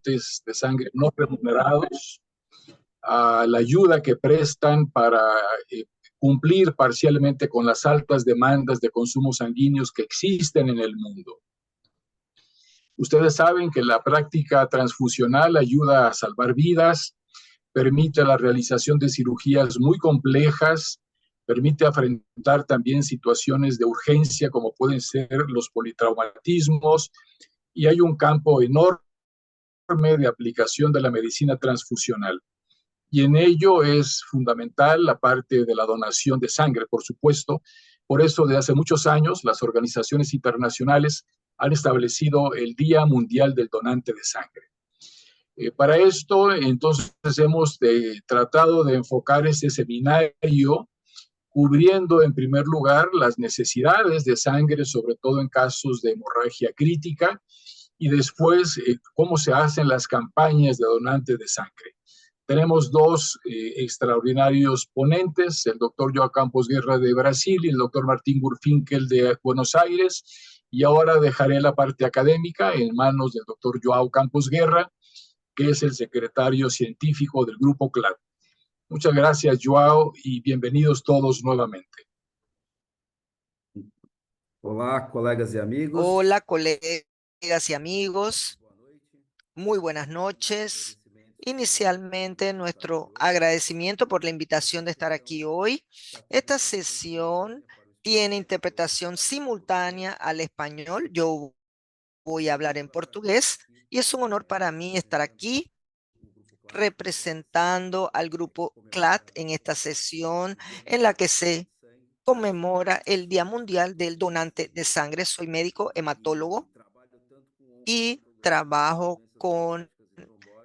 de sangre no remunerados, a la ayuda que prestan para cumplir parcialmente con las altas demandas de consumos sanguíneos que existen en el mundo. Ustedes saben que la práctica transfusional ayuda a salvar vidas, permite la realización de cirugías muy complejas, permite afrontar también situaciones de urgencia como pueden ser los politraumatismos, y hay un campo enorme de aplicación de la medicina transfusional. Y en ello es fundamental la parte de la donación de sangre, por supuesto. Por eso, desde hace muchos años, las organizaciones internacionales han establecido el Día Mundial del Donante de Sangre. Para esto, entonces, hemos tratado de enfocar ese seminario cubriendo, en primer lugar, las necesidades de sangre, sobre todo en casos de hemorragia crítica, y después, cómo se hacen las campañas de donantes de sangre. Tenemos dos extraordinarios ponentes, el doctor Joao Campos Guerra de Brasil y el doctor Martín Gurfinkel de Buenos Aires, y ahora dejaré la parte académica en manos del doctor Joao Campos Guerra, que es el secretario científico del Grupo CLAD. Muchas gracias, Joao, y bienvenidos todos nuevamente. Hola, colegas y amigos. Hola, colegas y amigos. Muy buenas noches. Inicialmente, nuestro agradecimiento por la invitación de estar aquí hoy. Esta sesión tiene interpretación simultánea al español. Yo voy a hablar en portugués y es un honor para mí estar aquí representando al grupo CLAD en esta sesión en la que se conmemora el Día Mundial del Donante de Sangre. Soy médico hematólogo y trabajo con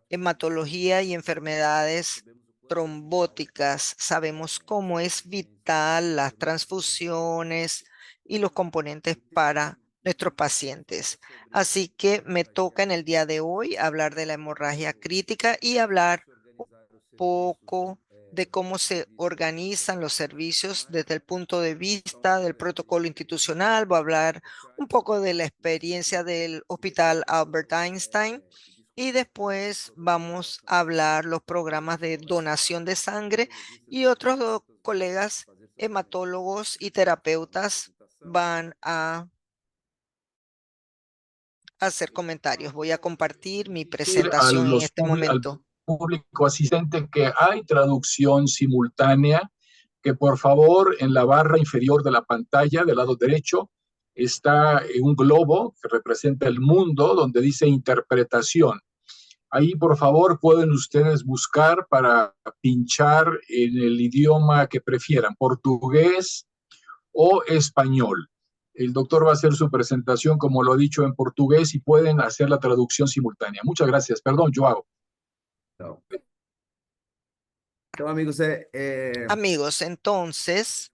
hematología y enfermedades trombóticas. Sabemos cómo es vital las transfusiones y los componentes para nuestros pacientes. Así que me toca en el día de hoy hablar de la hemorragia crítica y hablar un poco de cómo se organizan los servicios desde el punto de vista del protocolo institucional. Voy a hablar un poco de la experiencia del Hospital Albert Einstein y después vamos a hablar los programas de donación de sangre y otros colegas hematólogos y terapeutas van a hacer comentarios. Voy a compartir mi presentación en este Al momento. público asistente que hay traducción simultánea, que por favor en la barra inferior de la pantalla del lado derecho está un globo que representa el mundo donde dice interpretación. Ahí por favor pueden ustedes buscar para pinchar en el idioma que prefieran, portugués o español. El doctor va a hacer su presentación, como lo ha dicho, en portugués y pueden hacer la traducción simultánea. Muchas gracias. Perdón, Joao. Amigos, entonces,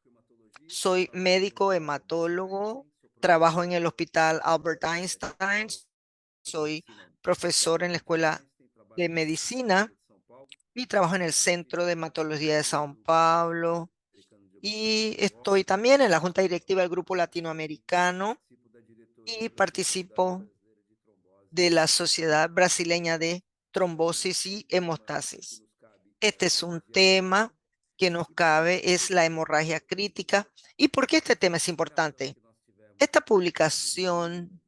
soy médico hematólogo, trabajo en el Hospital Albert Einstein, soy profesor en la Escuela de Medicina y trabajo en el Centro de Hematología de Sao Paulo y estoy también en la Junta Directiva del Grupo Latinoamericano y participo de la Sociedad Brasileña de Trombosis y Hemostasis. Este es un tema que nos cabe, es la hemorragia crítica. ¿Y por qué este tema es importante? Esta publicación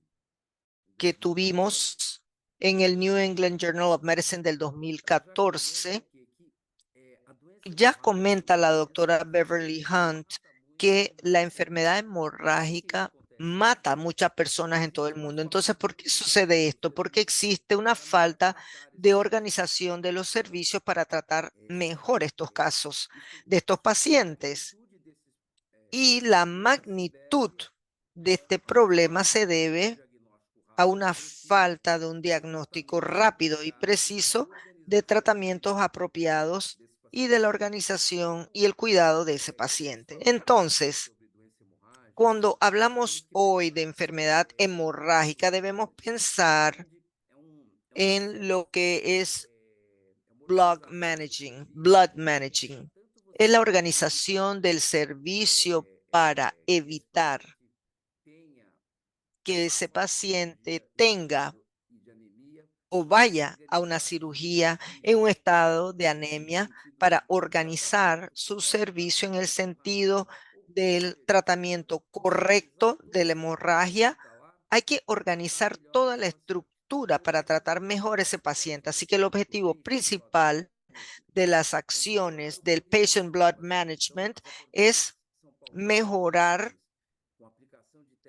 que tuvimos en el New England Journal of Medicine del 2014, ya comenta la doctora Beverly Hunt que la enfermedad hemorrágica mata a muchas personas en todo el mundo. Entonces, ¿por qué sucede esto? Porque existe una falta de organización de los servicios para tratar mejor estos casos de estos pacientes. Y la magnitud de este problema se debe a una falta de un diagnóstico rápido y preciso de tratamientos apropiados y de la organización y el cuidado de ese paciente. Entonces, cuando hablamos hoy de enfermedad hemorrágica, debemos pensar en lo que es blood managing. Es la organización del servicio para evitar que ese paciente tenga o vaya a una cirugía en un estado de anemia para organizar su servicio en el sentido del tratamiento correcto de la hemorragia. Hay que organizar toda la estructura para tratar mejor a ese paciente. Así que el objetivo principal de las acciones del Patient Blood Management es mejorar.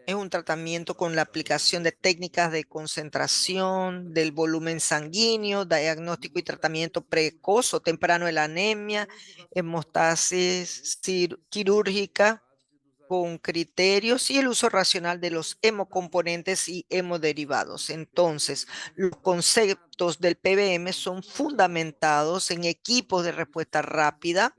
Es un tratamiento con la aplicación de técnicas de concentración, del volumen sanguíneo, diagnóstico y tratamiento precoz o temprano de la anemia, hemostasis quirúrgica con criterios y el uso racional de los hemocomponentes y hemoderivados. Entonces, los conceptos del PBM son fundamentados en equipos de respuesta rápida,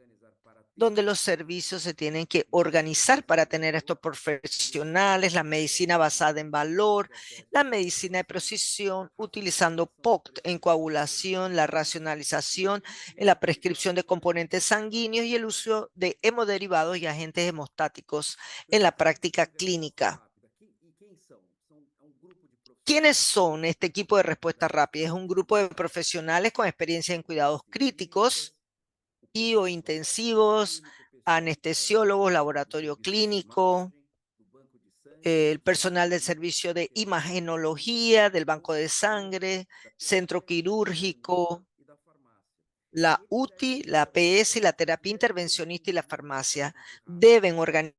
donde los servicios se tienen que organizar para tener estos profesionales, la medicina basada en valor, la medicina de precisión, utilizando POCT en coagulación, la racionalización en la prescripción de componentes sanguíneos y el uso de hemoderivados y agentes hemostáticos en la práctica clínica. ¿Quiénes son este equipo de respuesta rápida? Es un grupo de profesionales con experiencia en cuidados críticos y o intensivos, anestesiólogos, laboratorio clínico, el personal del servicio de imagenología, del banco de sangre, centro quirúrgico, la UTI, la APS, la terapia intervencionista y la farmacia. Deben organizarse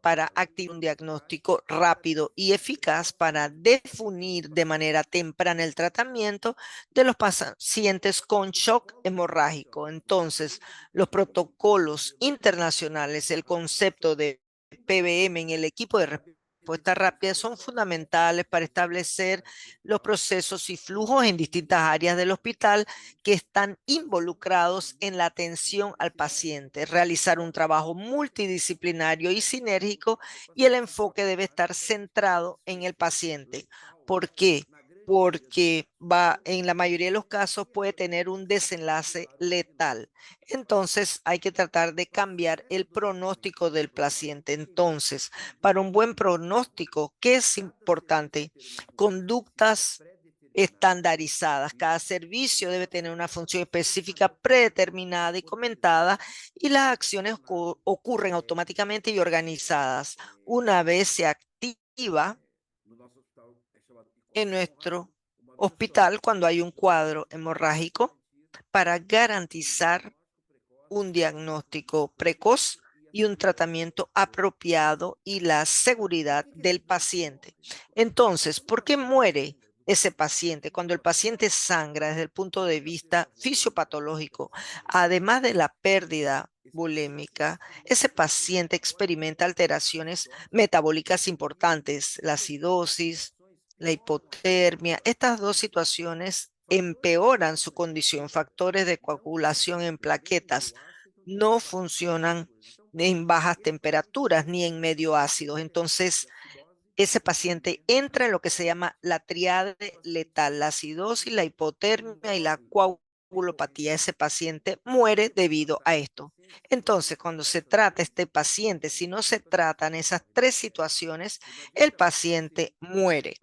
para activar un diagnóstico rápido y eficaz para definir de manera temprana el tratamiento de los pacientes con shock hemorrágico. Entonces, los protocolos internacionales, el concepto de PBM en el equipo de respuesta rápida son fundamentales para establecer los procesos y flujos en distintas áreas del hospital que están involucrados en la atención al paciente, realizar un trabajo multidisciplinario y sinérgico, y el enfoque debe estar centrado en el paciente. ¿Por qué? Porque en la mayoría de los casos puede tener un desenlace letal. Entonces hay que tratar de cambiar el pronóstico del paciente. Entonces, para un buen pronóstico, ¿qué es importante? Conductas estandarizadas. Cada servicio debe tener una función específica predeterminada y comentada, y las acciones ocurren automáticamente y organizadas. Una vez se activa en nuestro hospital cuando hay un cuadro hemorrágico para garantizar un diagnóstico precoz y un tratamiento apropiado y la seguridad del paciente. Entonces, ¿por qué muere ese paciente? Cuando el paciente sangra desde el punto de vista fisiopatológico, además de la pérdida bulémica, ese paciente experimenta alteraciones metabólicas importantes, la acidosis, la hipotermia. Estas dos situaciones empeoran su condición. Factores de coagulación en plaquetas no funcionan en bajas temperaturas ni en medio ácidos. Entonces, ese paciente entra en lo que se llama la triade letal, la acidosis, la hipotermia y la coagulopatía. Ese paciente muere debido a esto. Entonces, cuando se trata este paciente, si no se tratan esas tres situaciones, el paciente muere.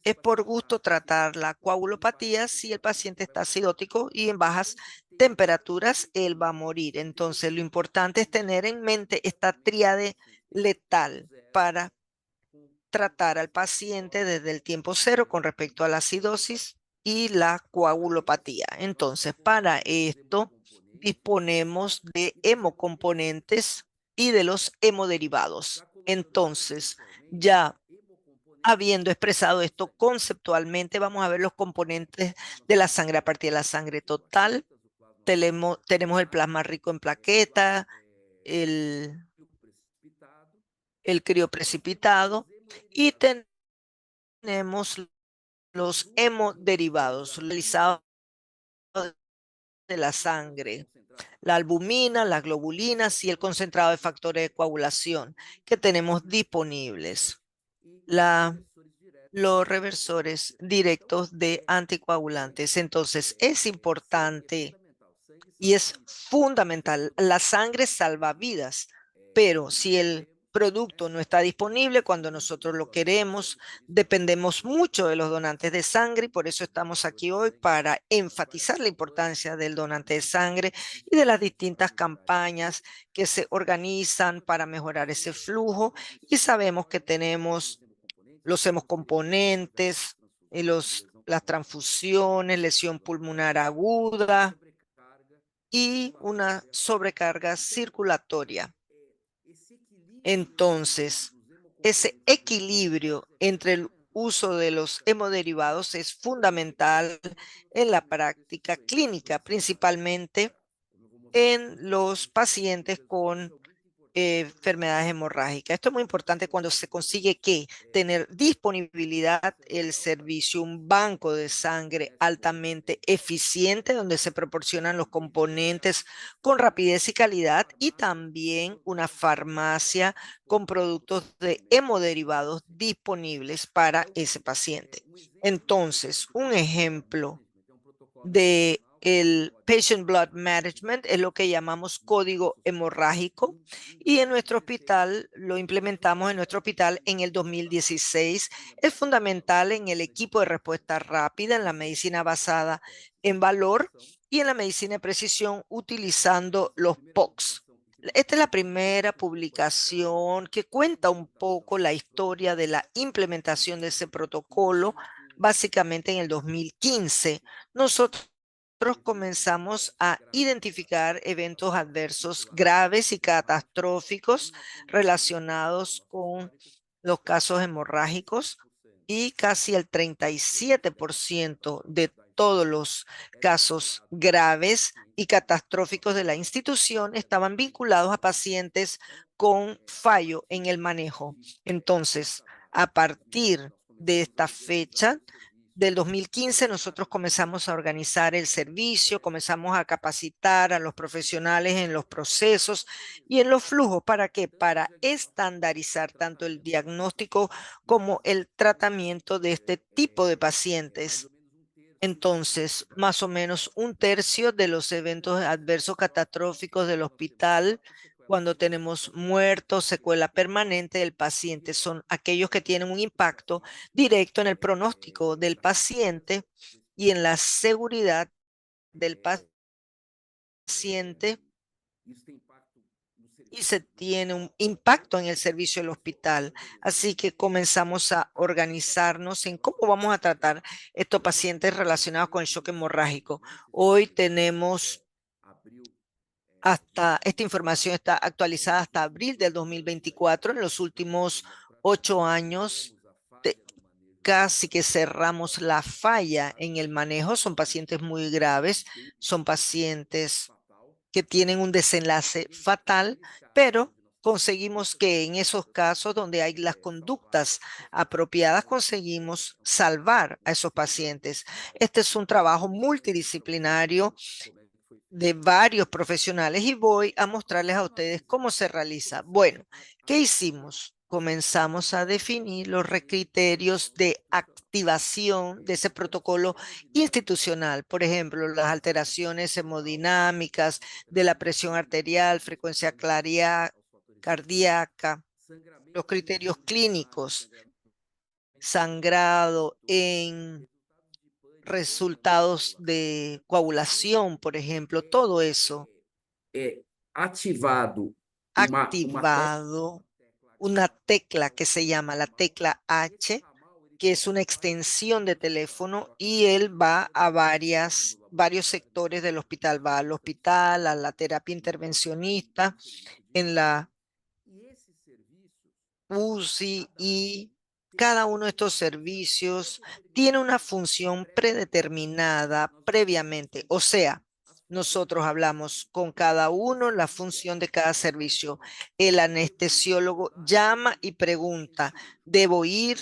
Es por gusto tratar la coagulopatía si el paciente está acidótico y en bajas temperaturas, él va a morir. Entonces, lo importante es tener en mente esta tríade letal para tratar al paciente desde el tiempo cero con respecto a la acidosis y la coagulopatía. Entonces, para esto disponemos de hemocomponentes y de los hemoderivados. Entonces, ya habiendo expresado esto conceptualmente, vamos a ver los componentes de la sangre a partir de la sangre total. Tenemos el plasma rico en plaqueta, el, el crioprecipitado, y tenemos los hemoderivados realizados de la sangre, la albumina, las globulinas y el concentrado de factores de coagulación que tenemos disponibles. Los reversores directos de anticoagulantes. Entonces, es importante y es fundamental. La sangre salva vidas, pero si el producto no está disponible cuando nosotros lo queremos. Dependemos mucho de los donantes de sangre y por eso estamos aquí hoy para enfatizar la importancia del donante de sangre y de las distintas campañas que se organizan para mejorar ese flujo. Y sabemos que tenemos los hemocomponentes, las transfusiones, lesión pulmonar aguda y una sobrecarga circulatoria. Entonces, ese equilibrio entre el uso de los hemoderivados es fundamental en la práctica clínica, principalmente en los pacientes con enfermedades hemorrágicas. Esto es muy importante cuando se consigue que tener disponibilidad el servicio, un banco de sangre altamente eficiente donde se proporcionan los componentes con rapidez y calidad y también una farmacia con productos de hemoderivados disponibles para ese paciente. Entonces, un ejemplo de el Patient Blood Management es lo que llamamos código hemorrágico y en nuestro hospital lo implementamos en nuestro hospital en el 2016. Es fundamental en el equipo de respuesta rápida, en la medicina basada en valor y en la medicina de precisión utilizando los POCs. Esta es la primera publicación que cuenta un poco la historia de la implementación de ese protocolo, básicamente en el 2015. Nosotros comenzamos a identificar eventos adversos graves y catastróficos relacionados con los casos hemorrágicos y casi el 37% de todos los casos graves y catastróficos de la institución estaban vinculados a pacientes con fallo en el manejo. Entonces, a partir de esta fecha, del 2015 nosotros comenzamos a organizar el servicio, comenzamos a capacitar a los profesionales en los procesos y en los flujos. ¿Para qué? Para estandarizar tanto el diagnóstico como el tratamiento de este tipo de pacientes. Entonces, más o menos un tercio de los eventos adversos catastróficos del hospital, cuando tenemos muertos, secuela permanente del paciente, son aquellos que tienen un impacto directo en el pronóstico del paciente y en la seguridad del paciente y se tiene un impacto en el servicio del hospital. Así que comenzamos a organizarnos en cómo vamos a tratar estos pacientes relacionados con el shock hemorrágico. Hoy tenemos esta información está actualizada hasta abril del 2024. En los últimos 8 años, casi que cerramos la falla en el manejo. Son pacientes muy graves, son pacientes que tienen un desenlace fatal, pero conseguimos que en esos casos donde hay las conductas apropiadas, conseguimos salvar a esos pacientes. Este es un trabajo multidisciplinario de varios profesionales y voy a mostrarles a ustedes cómo se realiza. Bueno, ¿qué hicimos? Comenzamos a definir los criterios de activación de ese protocolo institucional. Por ejemplo, las alteraciones hemodinámicas de la presión arterial, frecuencia cardíaca, los criterios clínicos, sangrado en resultados de coagulación, por ejemplo, todo eso Ativado activado una tecla que se llama la tecla H, que es una extensión de teléfono y él va a varios sectores del hospital. Va al hospital, a la terapia intervencionista, en la UCI y cada uno de estos servicios tiene una función predeterminada previamente. O sea, nosotros hablamos con cada uno la función de cada servicio. El anestesiólogo llama y pregunta, ¿debo ir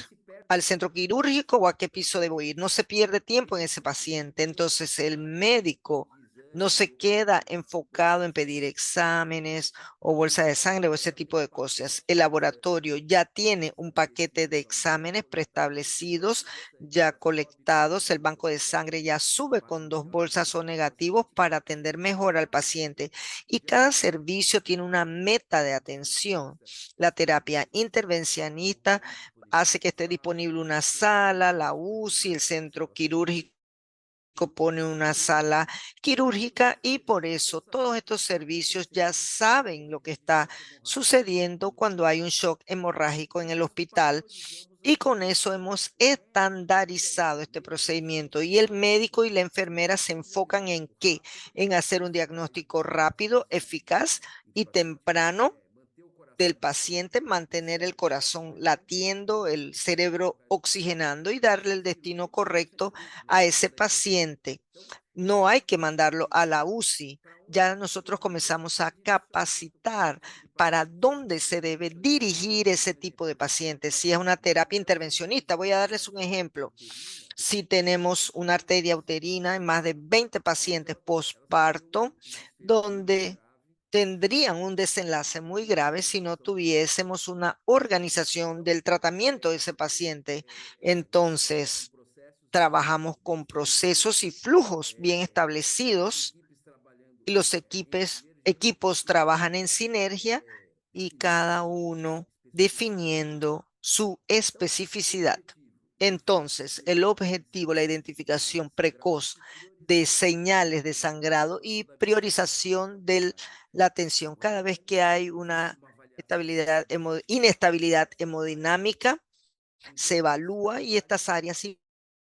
al centro quirúrgico o a qué piso debo ir? No se pierde tiempo en ese paciente. Entonces el médico no se queda enfocado en pedir exámenes o bolsa de sangre o ese tipo de cosas. El laboratorio ya tiene un paquete de exámenes preestablecidos, ya colectados. El banco de sangre ya sube con 2 bolsas o negativos para atender mejor al paciente. Y cada servicio tiene una meta de atención. La terapia intervencionista hace que esté disponible una sala, la UCI, el centro quirúrgico pone una sala quirúrgica y por eso todos estos servicios ya saben lo que está sucediendo cuando hay un shock hemorrágico en el hospital. Y con eso hemos estandarizado este procedimiento y el médico y la enfermera se enfocan en qué, en hacer un diagnóstico rápido, eficaz y temprano del paciente, mantener el corazón latiendo, el cerebro oxigenando y darle el destino correcto a ese paciente. No hay que mandarlo a la UCI. Ya nosotros comenzamos a capacitar para dónde se debe dirigir ese tipo de pacientes. Si es una terapia intervencionista, voy a darles un ejemplo. Si tenemos una arteria uterina en más de 20 pacientes postparto, donde tendrían un desenlace muy grave si no tuviésemos una organización del tratamiento de ese paciente. Entonces, trabajamos con procesos y flujos bien establecidos y los equipos trabajan en sinergia y cada uno definiendo su especificidad. Entonces, el objetivo, la identificación precoz de señales de sangrado y priorización de la atención. Cada vez que hay una inestabilidad hemodinámica, se evalúa y estas áreas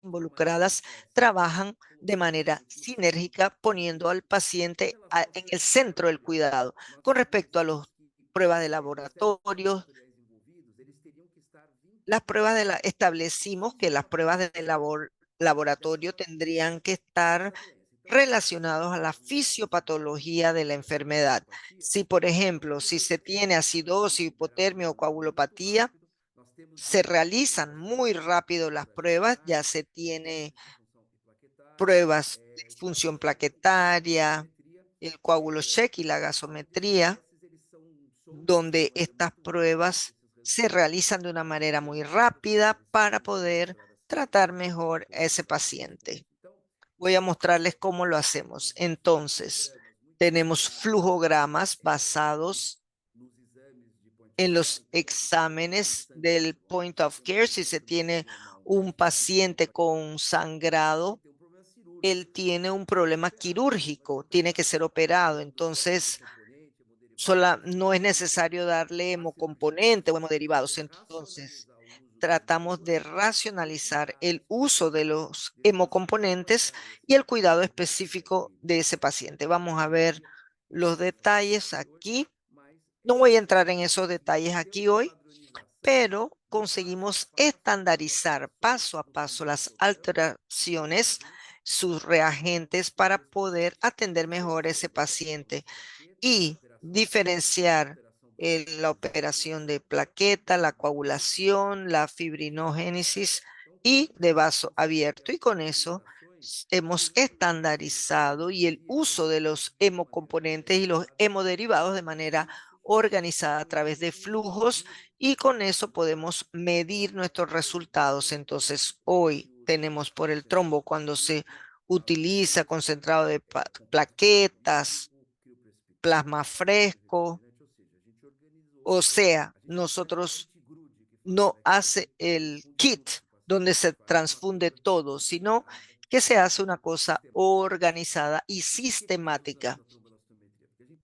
involucradas trabajan de manera sinérgica, poniendo al paciente en el centro del cuidado. Con respecto a las pruebas de laboratorio, establecimos que las pruebas de laboratorio tendrían que estar relacionados a la fisiopatología de la enfermedad. Si, por ejemplo, si se tiene acidosis, hipotermia o coagulopatía, se realizan muy rápido las pruebas, ya se tiene pruebas de función plaquetaria, el coágulo check y la gasometría, donde estas pruebas se realizan de una manera muy rápida para poder tratar mejor a ese paciente. Voy a mostrarles cómo lo hacemos. Entonces, tenemos flujogramas basados en los exámenes del point of care. Si se tiene un paciente con sangrado, él tiene un problema quirúrgico, tiene que ser operado. Entonces, no es necesario darle hemocomponente o hemoderivados. Entonces, tratamos de racionalizar el uso de los hemocomponentes y el cuidado específico de ese paciente. Vamos a ver los detalles aquí. No voy a entrar en esos detalles aquí hoy, pero conseguimos estandarizar paso a paso las alteraciones, sus reagentes para poder atender mejor a ese paciente y diferenciar la operación de plaqueta, la coagulación, la fibrinogénesis y de vaso abierto. Y con eso hemos estandarizado y el uso de los hemocomponentes y los hemoderivados de manera organizada a través de flujos y con eso podemos medir nuestros resultados. Entonces, hoy tenemos por el trombo cuando se utiliza concentrado de plaquetas, plasma fresco, o sea, nosotros no hace el kit donde se transfunde todo, sino que se hace una cosa organizada y sistemática.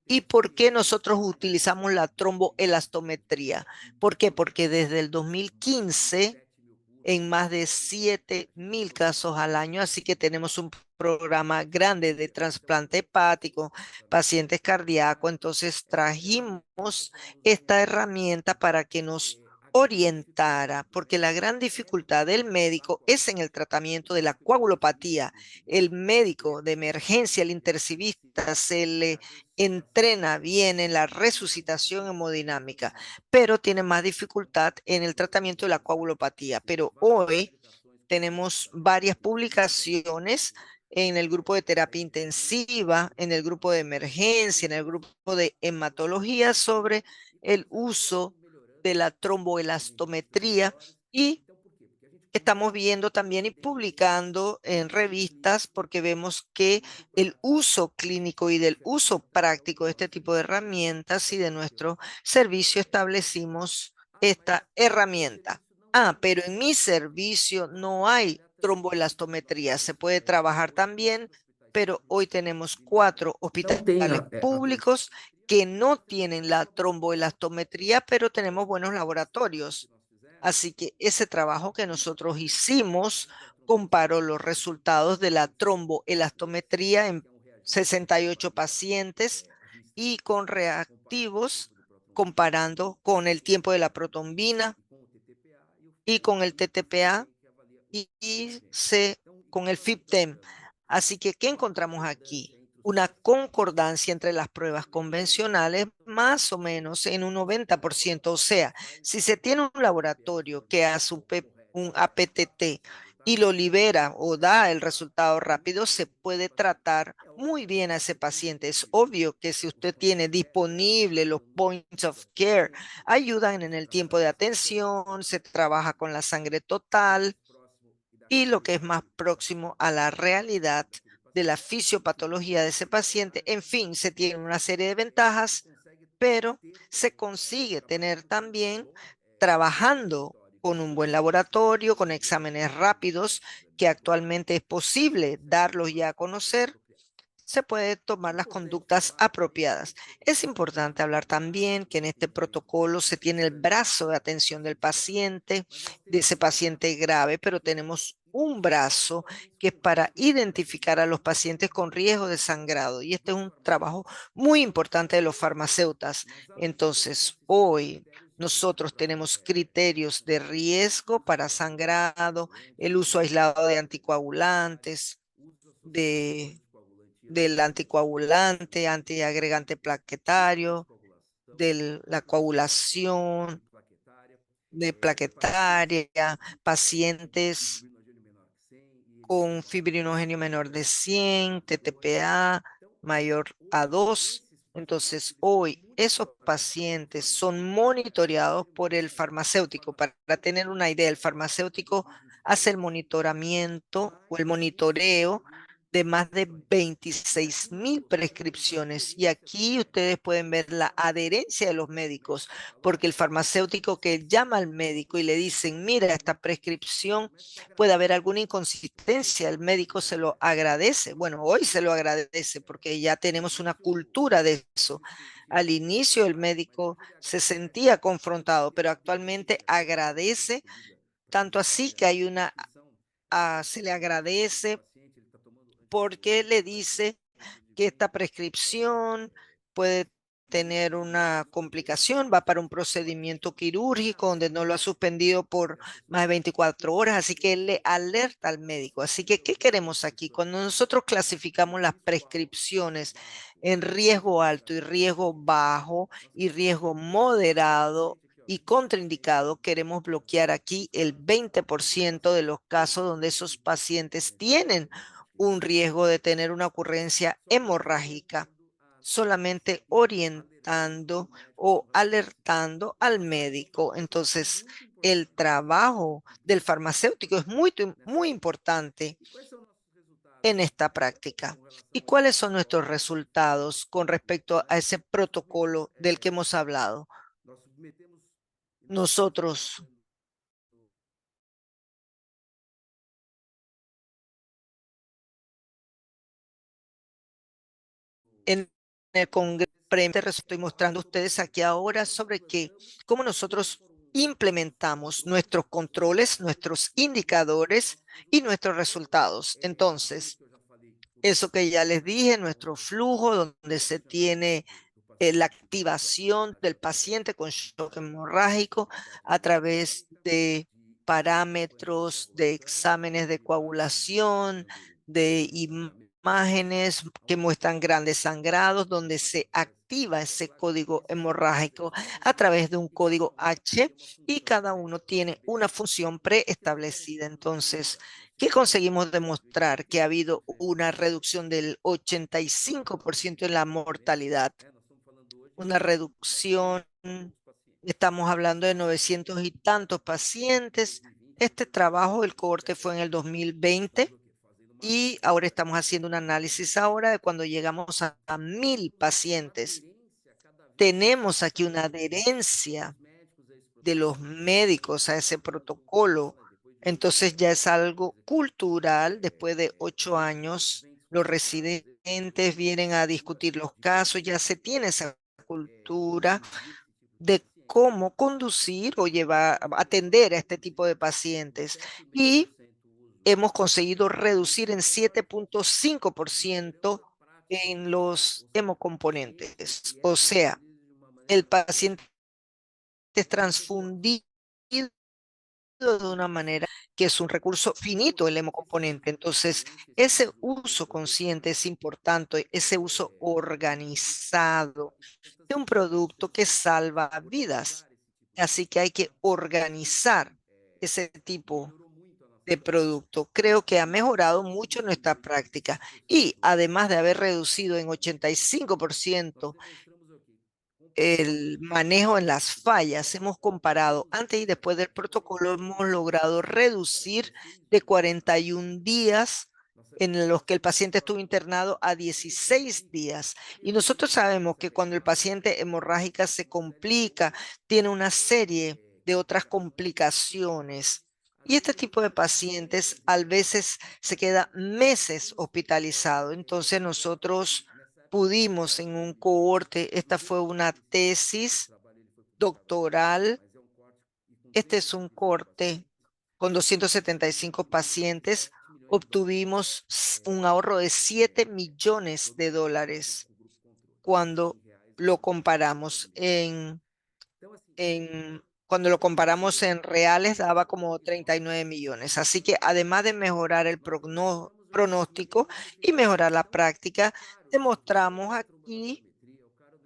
¿Y por qué nosotros utilizamos la tromboelastometría? ¿Por qué? Porque desde el 2015 en más de 7,000 casos al año, así que tenemos un programa grande de trasplante hepático, pacientes cardíacos, entonces trajimos esta herramienta para que nos orientara, porque la gran dificultad del médico es en el tratamiento de la coagulopatía. El médico de emergencia, el intensivista, se le entrena bien en la resucitación hemodinámica, pero tiene más dificultad en el tratamiento de la coagulopatía. Pero hoy tenemos varias publicaciones en el grupo de terapia intensiva, en el grupo de emergencia, en el grupo de hematología sobre el uso de la tromboelastometría y estamos viendo también y publicando en revistas porque vemos que el uso clínico y del uso práctico de este tipo de herramientas y de nuestro servicio establecimos esta herramienta. Pero en mi servicio no hay tromboelastometría. Se puede trabajar también, pero hoy tenemos 4 Não tem hospitales públicos que no tienen la tromboelastometría, pero tenemos buenos laboratorios. Así que ese trabajo que nosotros hicimos comparó los resultados de la tromboelastometría en 68 pacientes y con reactivos, comparando con el tiempo de la protombina y con el TTPA con el FIB-10. Así que, ¿qué encontramos aquí? Una concordancia entre las pruebas convencionales, más o menos en un 90%. O sea, si se tiene un laboratorio que hace un APTT y lo libera o da el resultado rápido, se puede tratar muy bien a ese paciente. Es obvio que si usted tiene disponible los points of care, ayudan en el tiempo de atención, se trabaja con la sangre total y lo que es más próximo a la realidad de la fisiopatología de ese paciente. En fin, se tiene una serie de ventajas, pero se consigue tener también trabajando con un buen laboratorio, con exámenes rápidos, que actualmente es posible darlos ya a conocer, se puede tomar las conductas apropiadas. Es importante hablar también que en este protocolo se tiene el brazo de atención del paciente, de ese paciente grave, pero tenemos un brazo que es para identificar a los pacientes con riesgo de sangrado. Y este es un trabajo muy importante de los farmacéuticos. Entonces, hoy nosotros tenemos criterios de riesgo para sangrado, el uso aislado de anticoagulantes, del anticoagulante, antiagregante plaquetario, de la coagulación, de plaquetaria, pacientes con fibrinógeno menor de 100, TTPA mayor a 2. Entonces, hoy esos pacientes son monitoreados por el farmacéutico. Para tener una idea, el farmacéutico hace el monitoramiento o el monitoreo de más de 26,000 prescripciones. Y aquí ustedes pueden ver la adherencia de los médicos, porque el farmacéutico que llama al médico y le dicen, mira, esta prescripción puede haber alguna inconsistencia, el médico se lo agradece. Bueno, hoy se lo agradece porque ya tenemos una cultura de eso. Al inicio el médico se sentía confrontado, pero actualmente agradece, tanto así que hay se le agradece porque le dice que esta prescripción puede tener una complicación, va para un procedimiento quirúrgico donde no lo ha suspendido por más de 24 horas, así que él le alerta al médico. Así que, ¿qué queremos aquí? Cuando nosotros clasificamos las prescripciones en riesgo alto y riesgo bajo y riesgo moderado y contraindicado, queremos bloquear aquí el 20% de los casos donde esos pacientes tienen un riesgo de tener una ocurrencia hemorrágica, solamente orientando o alertando al médico. Entonces, el trabajo del farmacéutico es muy importante en esta práctica. ¿Y cuáles son nuestros resultados con respecto a ese protocolo del que hemos hablado? Nosotros en el Congreso estoy mostrando a ustedes aquí ahora sobre cómo nosotros implementamos nuestros controles, nuestros indicadores y nuestros resultados. Entonces, eso que ya les dije, nuestro flujo donde se tiene la activación del paciente con shock hemorrágico a través de parámetros de exámenes de coagulación, de imágenes que muestran grandes sangrados donde se activa ese código hemorrágico a través de un código H y cada uno tiene una función preestablecida. Entonces, ¿qué conseguimos demostrar? Que ha habido una reducción del 85% en la mortalidad, una reducción, estamos hablando de 900 y tantos pacientes. Este trabajo, el cohorte fue en el 2020 y ahora estamos haciendo un análisis ahora de cuando llegamos a 1000 pacientes. Tenemos aquí una adherencia de los médicos a ese protocolo. Entonces ya es algo cultural. Después de 8 años, los residentes vienen a discutir los casos. Ya se tiene esa cultura de cómo conducir o llevar, atender a este tipo de pacientes. Y hemos conseguido reducir en 7,5% en los hemocomponentes. O sea, el paciente es transfundido de una manera que es un recurso finito el hemocomponente. Entonces, ese uso consciente es importante, ese uso organizado de un producto que salva vidas. Así que hay que organizar ese tipo de producto. Creo que ha mejorado mucho nuestra práctica y además de haber reducido en 85% el manejo en las fallas, hemos comparado antes y después del protocolo, hemos logrado reducir de 41 días en los que el paciente estuvo internado a 16 días. Y nosotros sabemos que cuando el paciente hemorrágica se complica, tiene una serie de otras complicaciones. Y este tipo de pacientes a veces se queda meses hospitalizado. Entonces nosotros pudimos en un cohorte, esta fue una tesis doctoral, este es un corte con 275 pacientes, obtuvimos un ahorro de 7 millones de dólares cuando lo comparamos cuando lo comparamos en reales daba como 39 millones. Así que además de mejorar el pronóstico y mejorar la práctica, demostramos aquí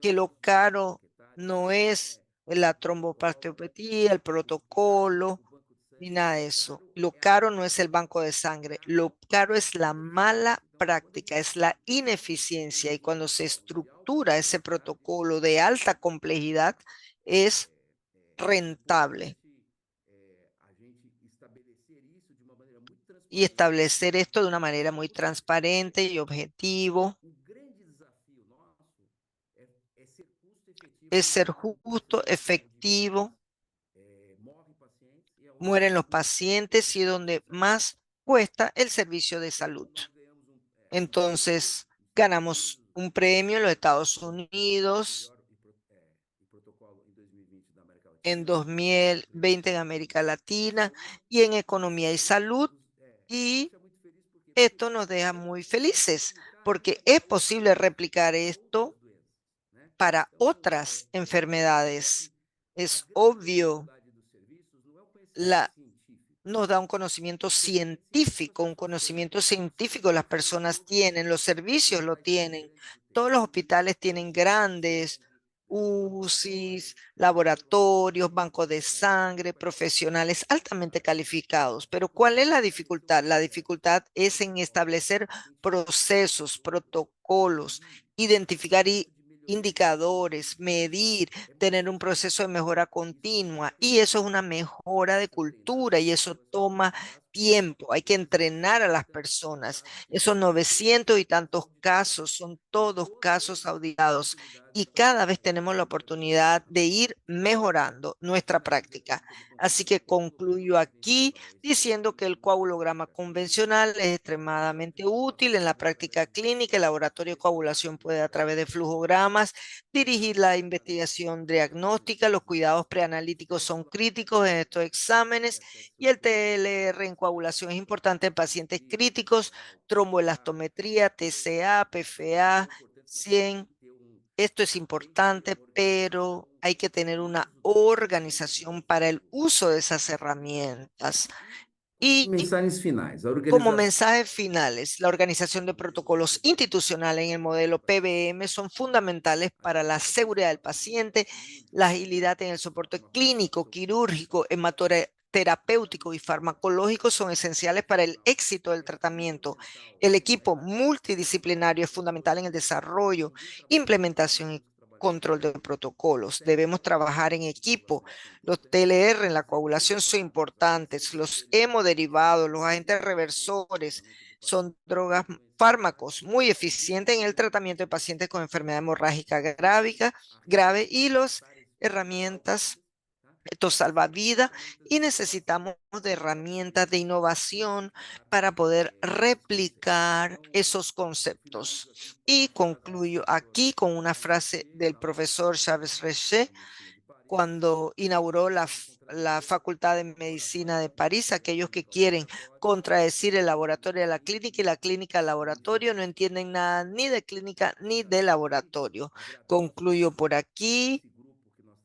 que lo caro no es la tromboplastinopatía, el protocolo, ni nada de eso. Lo caro no es el banco de sangre, lo caro es la mala práctica, es la ineficiencia. Y cuando se estructura ese protocolo de alta complejidad, es rentable. Y establecer esto de una manera muy transparente y objetivo es ser justo, efectivo, mueren los pacientes y es donde más cuesta el servicio de salud. Entonces, ganamos un premio en los Estados Unidos en 2020 en América Latina y en economía y salud. Y esto nos deja muy felices porque es posible replicar esto para otras enfermedades. Es obvio, nos da un conocimiento científico las personas tienen, los servicios lo tienen. Todos los hospitales tienen grandes UCIs, laboratorios, bancos de sangre, profesionales altamente calificados. Pero ¿cuál es la dificultad? La dificultad es en establecer procesos, protocolos, identificar indicadores, medir, tener un proceso de mejora continua. Y eso es una mejora de cultura y eso toma tiempo. Hay que entrenar a las personas. Esos 900 y tantos casos son todos casos auditados y cada vez tenemos la oportunidad de ir mejorando nuestra práctica. Así que concluyo aquí diciendo que el coagulograma convencional es extremadamente útil en la práctica clínica. El laboratorio de coagulación puede a través de flujogramas dirigir la investigación diagnóstica. Los cuidados preanalíticos son críticos en estos exámenes y el TLR en coagulación es importante en pacientes críticos, tromboelastometría, TCA, PFA, 100. Esto es importante, pero hay que tener una organización para el uso de esas herramientas. Y Mensagens finais. como mensajes finales, la organización de protocolos institucionales en el modelo PBM son fundamentales para la seguridad del paciente, la agilidad en el soporte clínico, quirúrgico, terapéutico y farmacológico son esenciales para el éxito del tratamiento. El equipo multidisciplinario es fundamental en el desarrollo, implementación y control de protocolos. Debemos trabajar en equipo. Los TLR en la coagulación son importantes. Los hemoderivados, los agentes reversores son drogas, fármacos muy eficientes en el tratamiento de pacientes con enfermedad hemorrágica grave y las herramientas. Esto salva vida y necesitamos de herramientas de innovación para poder replicar esos conceptos. Y concluyo aquí con una frase del profesor Chávez Reché cuando inauguró la Facultad de Medicina de París. Aquellos que quieren contradecir el laboratorio de la clínica y la clínica al laboratorio no entienden nada ni de clínica ni de laboratorio. Concluyo por aquí.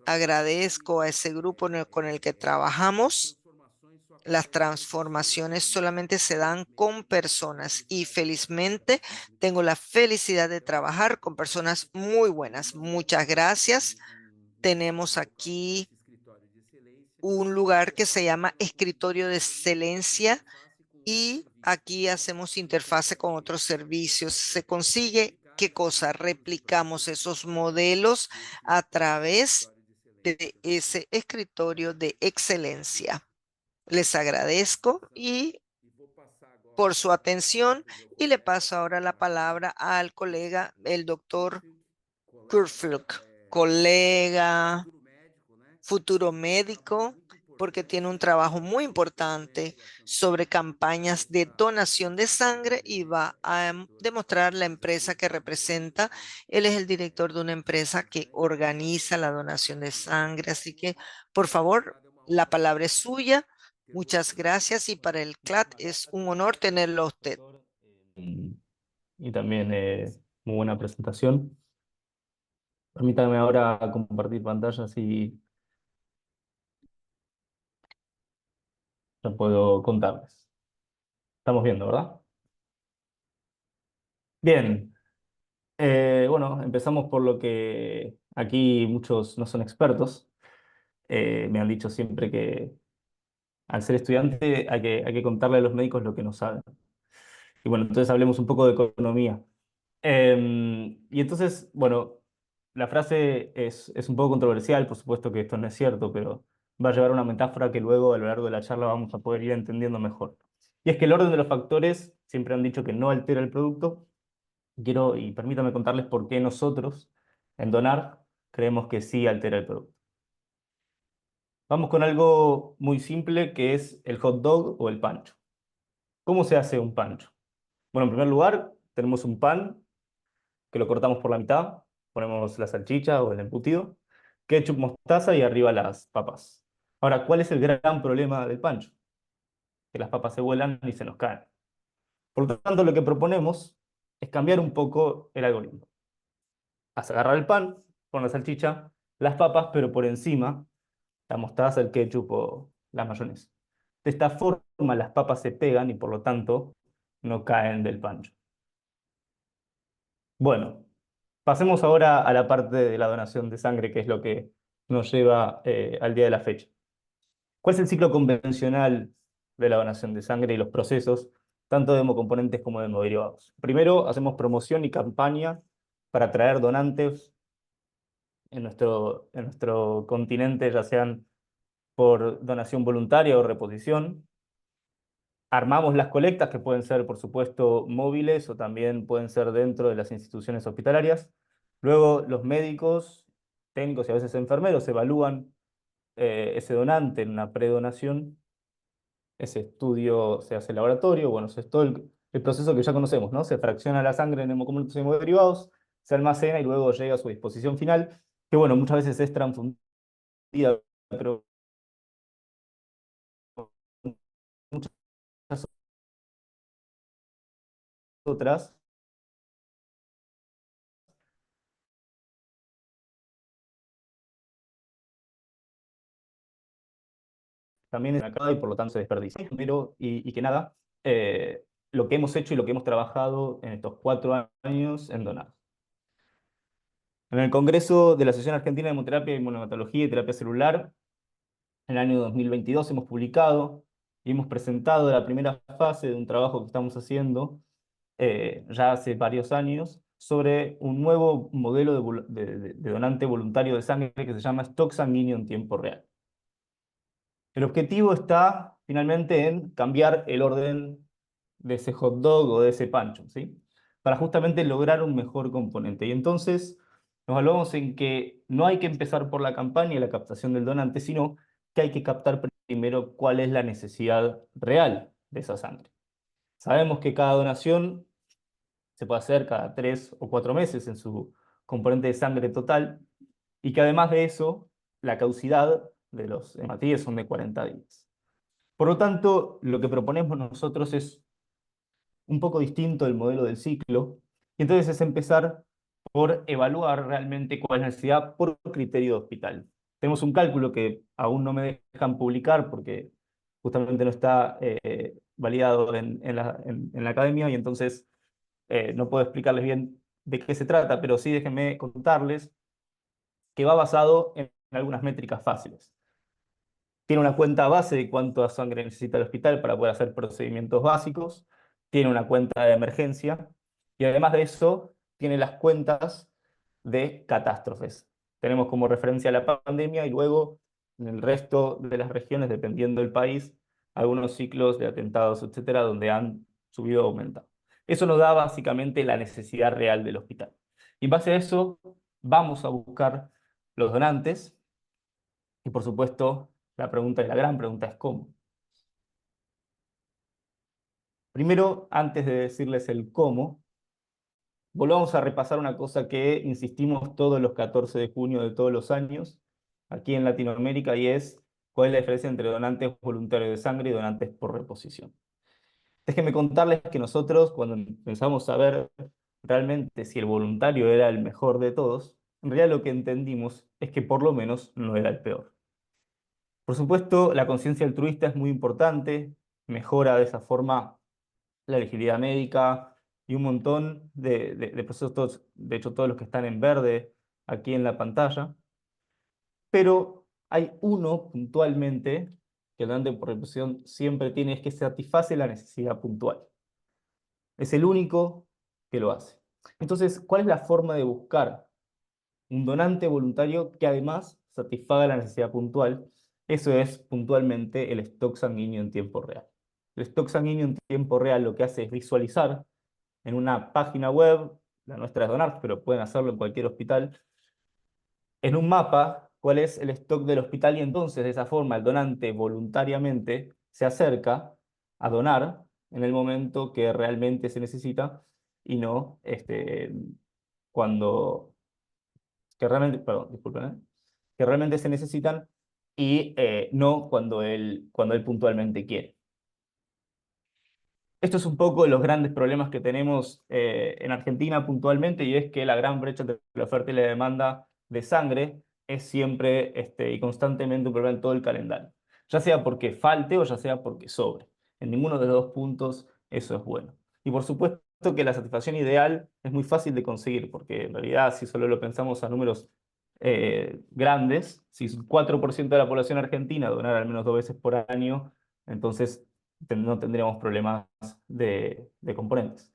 Agradezco a ese grupo con el que trabajamos. Las transformaciones solamente se dan con personas y felizmente tengo la felicidad de trabajar con personas muy buenas. Muchas gracias. Tenemos aquí un lugar que se llama Escritorio de Excelencia y aquí hacemos interfase con otros servicios. Se consigue, ¿qué cosa? Replicamos esos modelos a través de ese escritorio de excelencia. Les agradezco y por su atención y le paso ahora la palabra al colega, el doctor Kurfluk, colega, futuro médico, porque tiene un trabajo muy importante sobre campañas de donación de sangre y va a demostrar la empresa que representa. Él es el director de una empresa que organiza la donación de sangre, así que por favor, la palabra es suya. Muchas gracias y para el CLAT es un honor tenerlo a usted. Y, y también muy buena presentación. Permítanme ahora compartir pantalla si ya puedo contarles. Estamos viendo, ¿verdad? Bien. Bueno, empezamos por lo que aquí muchos no son expertos. Me han dicho siempre que al ser estudiante hay que contarle a los médicos lo que no saben. Y bueno, entonces hablemos un poco de economía. Y entonces, bueno, la frase es un poco controversial, por supuesto que esto no es cierto, pero va a llevar una metáfora que luego a lo largo de la charla vamos a poder ir entendiendo mejor. Y es que el orden de los factores siempre han dicho que no altera el producto. Quiero, y permítame contarles por qué nosotros en Donar creemos que sí altera el producto. Vamos con algo muy simple que es el hot dog o el pancho. ¿Cómo se hace un pancho? Bueno, en primer lugar, tenemos un pan que lo cortamos por la mitad, ponemos la salchicha o el embutido, ketchup, mostaza y arriba las papas. Ahora, ¿cuál es el gran problema del pancho? Que las papas se vuelan y se nos caen. Por lo tanto, lo que proponemos es cambiar un poco el algoritmo. Haz agarrar el pan con la salchicha, las papas, pero por encima la mostaza, el ketchup o la mayonesa. De esta forma las papas se pegan y por lo tanto no caen del pancho. Bueno, pasemos ahora a la parte de la donación de sangre, que es lo que nos lleva al día de la fecha. ¿Cuál es el ciclo convencional de la donación de sangre y los procesos, tanto de hemocomponentes como de hemoderivados? Primero, hacemos promoción y campaña para atraer donantes en nuestro continente, ya sean por donación voluntaria o reposición. Armamos las colectas, que pueden ser, por supuesto, móviles o también pueden ser dentro de las instituciones hospitalarias. Luego, los médicos, técnicos y a veces enfermeros evalúan ese donante en una predonación. Ese estudio se hace en laboratorio. Bueno, eso es todo el proceso que ya conocemos, ¿no? Se fracciona la sangre en hemocomponentes y hemoderivados, se almacena y luego llega a su disposición final, que bueno, muchas veces es transfundida, pero muchas otras también es acá y por lo tanto se desperdicia. Pero, y que nada, lo que hemos hecho y lo que hemos trabajado en estos 4 años en donar. En el Congreso de la Asociación Argentina de Hemoterapia, Inmunohematología y Terapia Celular, en el año 2022 hemos publicado y hemos presentado la primera fase de un trabajo que estamos haciendo ya hace varios años sobre un nuevo modelo de donante voluntario de sangre que se llama stock sanguíneo en tiempo real. El objetivo está finalmente en cambiar el orden de ese hot dog o de ese pancho, ¿sí? Para justamente lograr un mejor componente. Y entonces nos hablamos en que no hay que empezar por la campaña y la captación del donante, sino que hay que captar primero cuál es la necesidad real de esa sangre. Sabemos que cada donación se puede hacer cada 3 o 4 meses en su componente de sangre total, y que además de eso, la caducidad de los hematíes son de 40 días. Por lo tanto, lo que proponemos nosotros es un poco distinto del modelo del ciclo, y entonces es empezar por evaluar realmente cuál es la necesidad por criterio de hospital. Tenemos un cálculo que aún no me dejan publicar porque justamente no está validado en la academia, y entonces no puedo explicarles bien de qué se trata, pero sí déjenme contarles que va basado en algunas métricas fáciles. Tiene una cuenta base de cuánta sangre necesita el hospital para poder hacer procedimientos básicos, tiene una cuenta de emergencia y además de eso tiene las cuentas de catástrofes. Tenemos como referencia la pandemia y luego en el resto de las regiones, dependiendo del país, algunos ciclos de atentados, etcétera, donde han subido o aumentado. Eso nos da básicamente la necesidad real del hospital. Y en base a eso vamos a buscar los donantes y por supuesto la gran pregunta es ¿cómo? Primero, antes de decirles el cómo, volvamos a repasar una cosa que insistimos todos los 14 de junio de todos los años, aquí en Latinoamérica, y es cuál es la diferencia entre donantes voluntarios de sangre y donantes por reposición. Déjenme contarles que nosotros, cuando empezamos a ver realmente si el voluntario era el mejor de todos, en realidad lo que entendimos es que por lo menos no era el peor. Por supuesto, la conciencia altruista es muy importante, mejora de esa forma la elegibilidad médica y un montón de procesos, de hecho todos los que están en verde aquí en la pantalla, pero hay uno puntualmente que el donante por reposición siempre tiene, es que satisface la necesidad puntual. Es el único que lo hace. Entonces, ¿cuál es la forma de buscar un donante voluntario que además satisfaga la necesidad puntual? Eso es puntualmente el stock sanguíneo en tiempo real. El stock sanguíneo en tiempo real lo que hace es visualizar en una página web, la nuestra es Donar, pero pueden hacerlo en cualquier hospital, en un mapa cuál es el stock del hospital, y entonces de esa forma el donante voluntariamente se acerca a donar en el momento que realmente se necesita y no cuando que realmente, perdón, disculpen, que realmente se necesitan y no cuando él puntualmente quiere. Esto es un poco los grandes problemas que tenemos en Argentina puntualmente, y es que la gran brecha entre la oferta y la demanda de sangre es siempre y constantemente un problema en todo el calendario, ya sea porque falte o ya sea porque sobre. En ninguno de los dos puntos eso es bueno. Y por supuesto que la satisfacción ideal es muy fácil de conseguir, porque en realidad si solo lo pensamos a números grandes, si 4% de la población argentina donara al menos 2 veces por año, entonces no tendríamos problemas de componentes.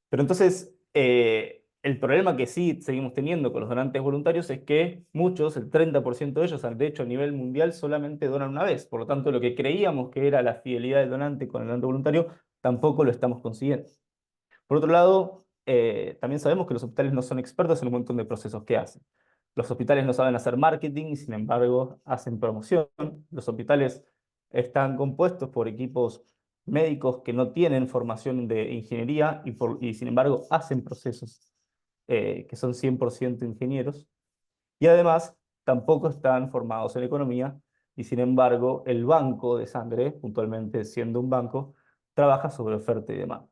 Pero entonces, el problema que sí seguimos teniendo con los donantes voluntarios es que muchos, el 30% de ellos, de hecho a nivel mundial, solamente donan una vez. Por lo tanto, lo que creíamos que era la fidelidad del donante con el donante voluntario, tampoco lo estamos consiguiendo. Por otro lado, también sabemos que los hospitales no son expertos en un montón de procesos que hacen. Los hospitales no saben hacer marketing y sin embargo hacen promoción. Los hospitales están compuestos por equipos médicos que no tienen formación de ingeniería y sin embargo hacen procesos que son 100% ingenieros. Y además tampoco están formados en economía y sin embargo el banco de sangre, puntualmente siendo un banco, trabaja sobre oferta y demanda.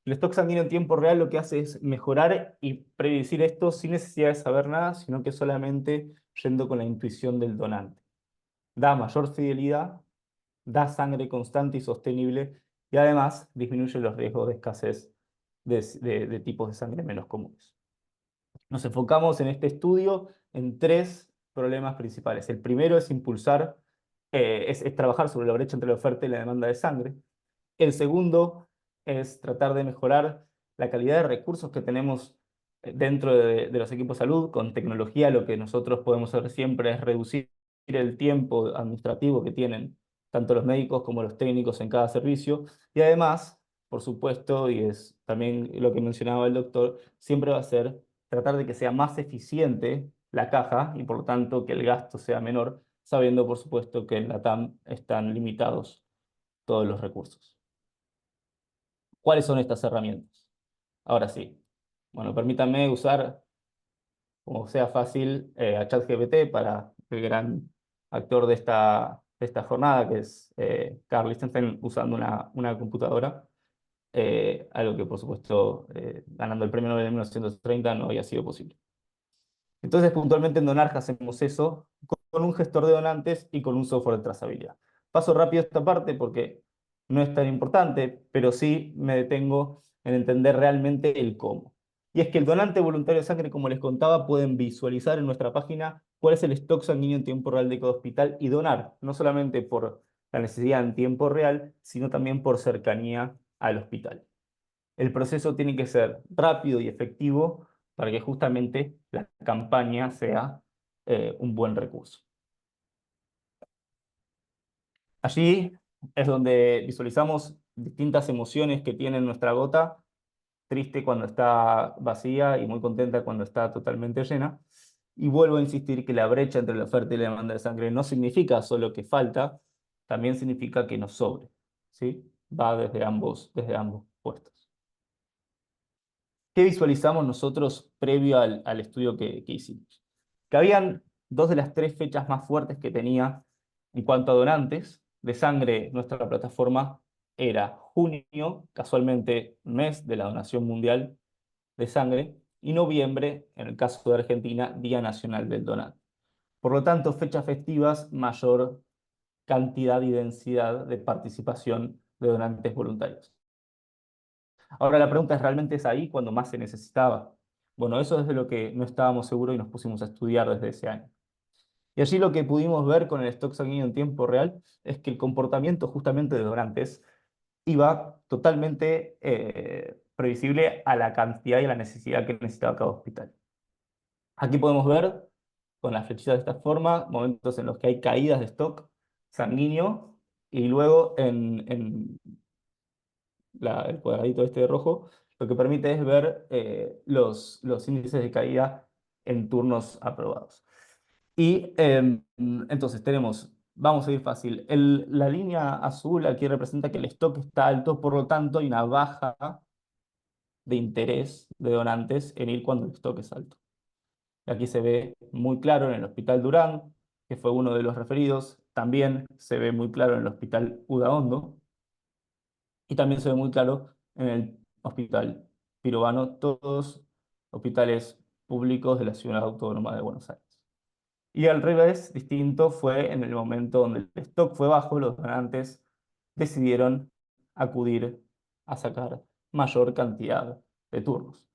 El stock sanguíneo en tiempo real lo que hace es mejorar y predecir esto sin necesidad de saber nada, sino que solamente yendo con la intuición del donante. Da mayor fidelidad da sangre constante y sostenible y además disminuye los riesgos de escasez de tipos de sangre menos comunes. Nos enfocamos en este estudio en 3 problemas principales. El primero es impulsar, es trabajar sobre la brecha entre la oferta y la demanda de sangre. El segundo es tratar de mejorar la calidad de recursos que tenemos dentro de los equipos de salud. Con tecnología lo que nosotros podemos hacer siempre es reducir el tiempo administrativo que tienen tanto los médicos como los técnicos en cada servicio. Y además, por supuesto, y es también lo que mencionaba el doctor, siempre va a ser tratar de que sea más eficiente la caja y por lo tanto que el gasto sea menor, sabiendo por supuesto que en la TAM están limitados todos los recursos. ¿Cuáles son estas herramientas? Ahora sí. Bueno, permítanme usar, como sea fácil, a ChatGPT para el gran actor de esta jornada, que es Carl Lichtenstein, usando una computadora, algo que por supuesto, ganando el premio Nobel en 1930, no había sido posible. Entonces, puntualmente en Donarja hacemos eso con un gestor de donantes y con un software de trazabilidad. Paso rápido esta parte porque no es tan importante, pero sí me detengo en entender realmente el cómo. Y es que el donante voluntario de sangre, como les contaba, pueden visualizar en nuestra página cuál es el stock sanguíneo en tiempo real de cada hospital y donar, no solamente por la necesidad en tiempo real, sino también por cercanía al hospital. El proceso tiene que ser rápido y efectivo para que justamente la campaña sea un buen recurso. Allí es donde visualizamos distintas emociones que tiene nuestra gota, triste cuando está vacía y muy contenta cuando está totalmente llena. Y vuelvo a insistir que la brecha entre la oferta y la demanda de sangre no significa solo que falta, también significa que nos sobre, ¿sí? Va desde ambos puestos. ¿Qué visualizamos nosotros previo al estudio que hicimos? Que habían 2 de las 3 fechas más fuertes que tenía en cuanto a donantes de sangre nuestra plataforma era junio, casualmente mes de la donación mundial de sangre, y noviembre, en el caso de Argentina, Día Nacional del Donante. Por lo tanto, fechas festivas, mayor cantidad y densidad de participación de donantes voluntarios. Ahora la pregunta es, ¿realmente es ahí cuando más se necesitaba? Bueno, eso es de lo que no estábamos seguros y nos pusimos a estudiar desde ese año. Y allí lo que pudimos ver con el stock sanguíneo en tiempo real es que el comportamiento justamente de donantes iba totalmente previsible a la cantidad y la necesidad que necesitaba cada hospital. Aquí podemos ver, con las flechitas de esta forma, momentos en los que hay caídas de stock sanguíneo y luego en el cuadradito este de rojo, lo que permite es ver los índices de caída en turnos aprobados. Y entonces tenemos, vamos a ir fácil, la línea azul aquí representa que el stock está alto, por lo tanto hay una baja de interés de donantes en ir cuando el stock es alto. Aquí se ve muy claro en el Hospital Durán, que fue uno de los referidos, también se ve muy claro en el Hospital Udaondo, y también se ve muy claro en el Hospital Pirovano, todos hospitales públicos de la Ciudad Autónoma de Buenos Aires. Y al revés, distinto, fue en el momento donde el stock fue bajo, los donantes decidieron acudir a sacar mayor cantidad de turnos.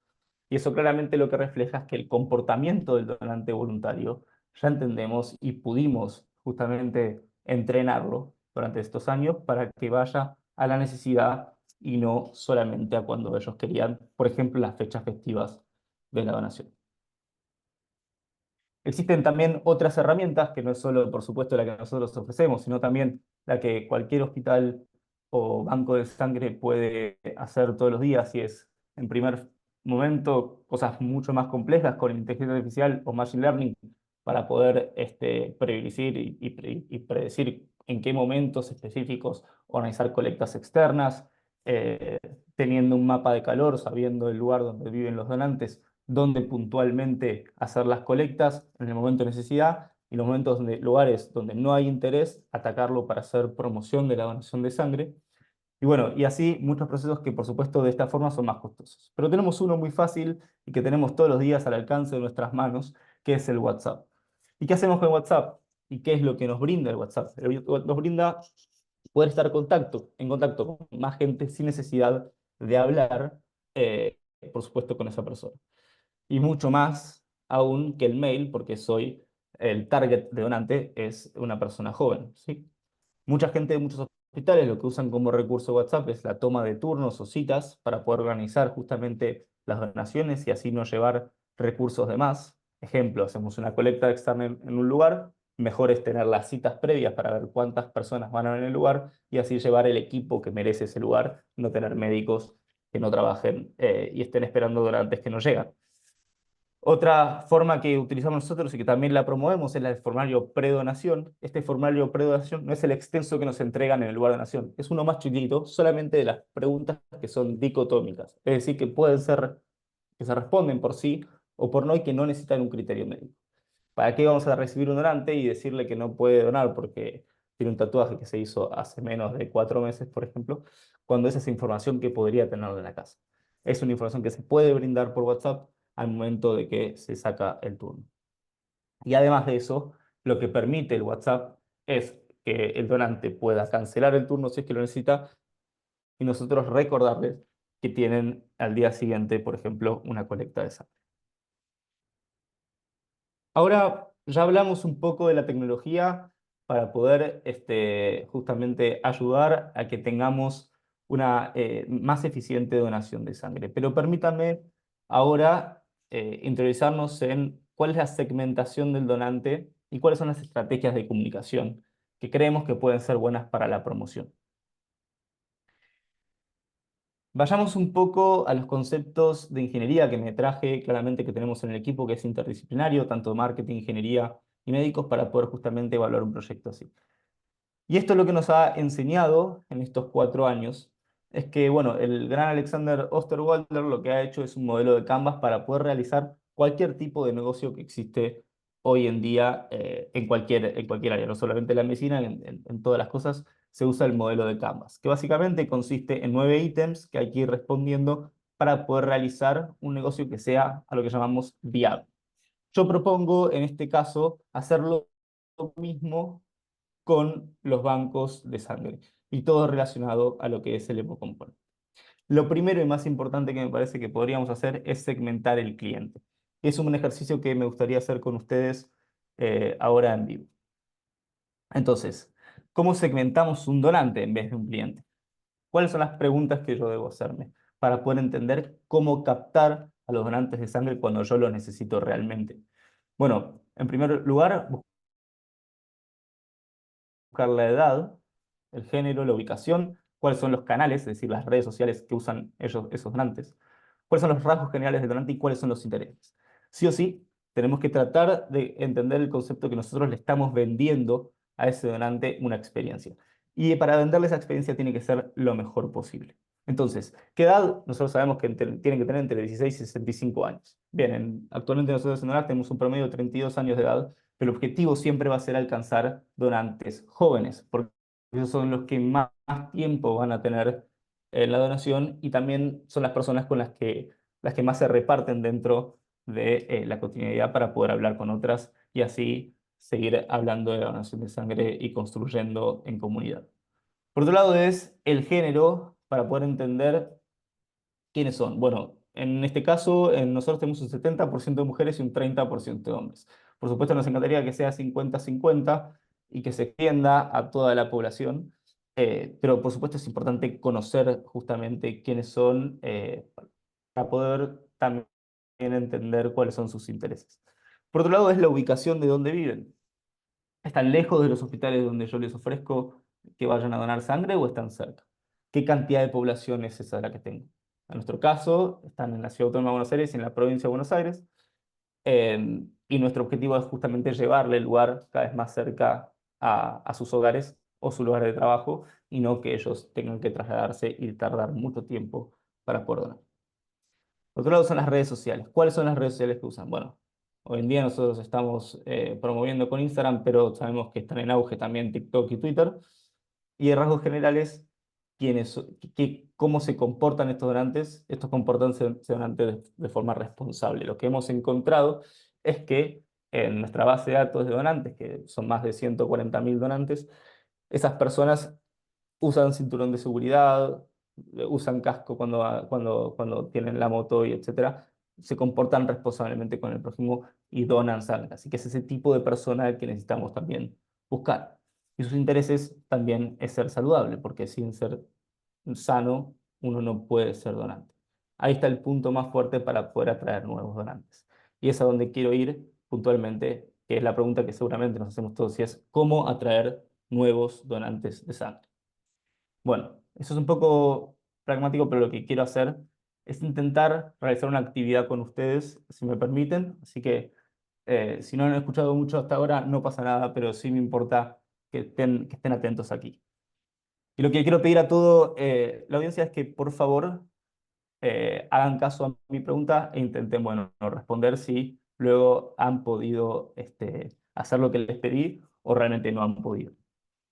Y eso claramente lo que refleja es que el comportamiento del donante voluntario ya entendemos y pudimos justamente entrenarlo durante estos años para que vaya a la necesidad y no solamente a cuando ellos querían, por ejemplo, las fechas festivas de la donación. Existen también otras herramientas que no es solo, por supuesto, la que nosotros ofrecemos, sino también la que cualquier hospital o banco de sangre puede hacer todos los días, y es, en primer momento, cosas mucho más complejas con inteligencia artificial o machine learning para poder predecir y predecir en qué momentos específicos organizar colectas externas, teniendo un mapa de calor, sabiendo el lugar donde viven los donantes, donde puntualmente hacer las colectas en el momento de necesidad, y los lugares donde no hay interés, atacarlo para hacer promoción de la donación de sangre. Y bueno, y así muchos procesos que por supuesto de esta forma son más costosos. Pero tenemos uno muy fácil y que tenemos todos los días al alcance de nuestras manos, que es el WhatsApp. ¿Y qué hacemos con WhatsApp? ¿Y qué es lo que nos brinda el WhatsApp? Nos brinda poder estar en contacto con más gente sin necesidad de hablar, por supuesto, con esa persona. Y mucho más aún que el mail, porque el target de donante es una persona joven, ¿sí? Mucha gente de muchos hospitales lo que usan como recurso WhatsApp es la toma de turnos o citas para poder organizar justamente las donaciones y así no llevar recursos de más. Ejemplo, hacemos una colecta externa en un lugar, mejor es tener las citas previas para ver cuántas personas van a ver en el lugar y así llevar el equipo que merece ese lugar, no tener médicos que no trabajen y estén esperando donantes que no llegan. Otra forma que utilizamos nosotros y que también la promovemos es la del formulario predonación. Este formulario predonación no es el extenso que nos entregan en el lugar de donación, es uno más chiquito, solamente de las preguntas que son dicotómicas, es decir, que pueden ser, que se responden por sí o por no y que no necesitan un criterio médico. ¿Para qué vamos a recibir un donante y decirle que no puede donar porque tiene un tatuaje que se hizo hace menos de 4 meses, por ejemplo, cuando esa es información que podría tener en la casa? Es una información que se puede brindar por WhatsApp al momento de que se saca el turno. Y además de eso, lo que permite el WhatsApp es que el donante pueda cancelar el turno si es que lo necesita y nosotros recordarles que tienen al día siguiente, por ejemplo, una colecta de sangre. Ahora ya hablamos un poco de la tecnología para poder justamente ayudar a que tengamos una más eficiente donación de sangre. Pero permítanme ahora interiorizarnos en cuál es la segmentación del donante y cuáles son las estrategias de comunicación que creemos que pueden ser buenas para la promoción. Vayamos un poco a los conceptos de ingeniería que me traje, claramente que tenemos en el equipo, que es interdisciplinario, tanto marketing, ingeniería y médicos, para poder justamente evaluar un proyecto así. Y esto es lo que nos ha enseñado en estos 4 años, es que, bueno, el gran Alexander Osterwalder lo que ha hecho es un modelo de Canvas para poder realizar cualquier tipo de negocio que existe hoy en día en cualquier área, no solamente en la medicina, en todas las cosas se usa el modelo de Canvas, que básicamente consiste en 9 ítems que hay que ir respondiendo para poder realizar un negocio que sea a lo que llamamos viable. Yo propongo en este caso hacerlo mismo con los bancos de sangre y todo relacionado a lo que es el hemocomponente. Lo primero y más importante que me parece que podríamos hacer es segmentar el cliente. Es un ejercicio que me gustaría hacer con ustedes ahora en vivo. Entonces, ¿cómo segmentamos un donante en vez de un cliente? ¿Cuáles son las preguntas que yo debo hacerme para poder entender cómo captar a los donantes de sangre cuando yo los necesito realmente? Bueno, en primer lugar, buscar la edad, el género, la ubicación, cuáles son los canales, es decir, las redes sociales que usan esos donantes, cuáles son los rasgos generales del donante y cuáles son los intereses. Sí o sí, tenemos que tratar de entender el concepto que nosotros le estamos vendiendo a ese donante una experiencia. Y para venderle esa experiencia tiene que ser lo mejor posible. Entonces, ¿qué edad? Nosotros sabemos que tienen que tener entre 16 y 65 años. Bien, actualmente nosotros en Donar tenemos un promedio de 32 años de edad, pero el objetivo siempre va a ser alcanzar donantes jóvenes, porque esos son los que más tiempo van a tener en la donación y también son las personas con las que más se reparten dentro de la cotidianidad para poder hablar con otras y así seguir hablando de la donación de sangre y construyendo en comunidad. Por otro lado es el género para poder entender quiénes son. Bueno, en este caso nosotros tenemos un 70% de mujeres y un 30% de hombres. Por supuesto nos encantaría que sea 50-50 y que se extienda a toda la población, pero por supuesto es importante conocer justamente quiénes son para poder también entender cuáles son sus intereses. Por otro lado es la ubicación de dónde viven. ¿Están lejos de los hospitales donde yo les ofrezco que vayan a donar sangre o están cerca? ¿Qué cantidad de población es esa la que tengo? En nuestro caso, están en la Ciudad Autónoma de Buenos Aires y en la provincia de Buenos Aires. Y nuestro objetivo es justamente llevarle el lugar cada vez más cerca a sus hogares o su lugar de trabajo y no que ellos tengan que trasladarse y tardar mucho tiempo para poder donar. Por otro lado son las redes sociales. ¿Cuáles son las redes sociales que usan? Bueno, hoy en día nosotros estamos promoviendo con Instagram, pero sabemos que están en auge también TikTok y Twitter. Y en rasgos generales, cómo se comportan estos donantes. Estos donantes de forma responsable. Lo que hemos encontrado es que en nuestra base de datos de donantes, que son más de 140.000 donantes, esas personas usan cinturón de seguridad, usan casco cuando tienen la moto y etcétera, se comportan responsablemente con el prójimo y donan sangre. Así que es ese tipo de persona el que necesitamos también buscar. Y sus intereses también es ser saludable, porque sin ser sano uno no puede ser donante. Ahí está el punto más fuerte para poder atraer nuevos donantes. Y es a donde quiero ir puntualmente, que es la pregunta que seguramente nos hacemos todos, y es ¿cómo atraer nuevos donantes de sangre? Bueno, eso es un poco pragmático, pero lo que quiero hacer es intentar realizar una actividad con ustedes, si me permiten. Así que si no han escuchado mucho hasta ahora, no pasa nada, pero sí me importa que estén atentos aquí. Y lo que quiero pedir a toda la audiencia es que, por favor, hagan caso a mi pregunta e intenten, bueno, no responder si luego han podido hacer lo que les pedí o realmente no han podido.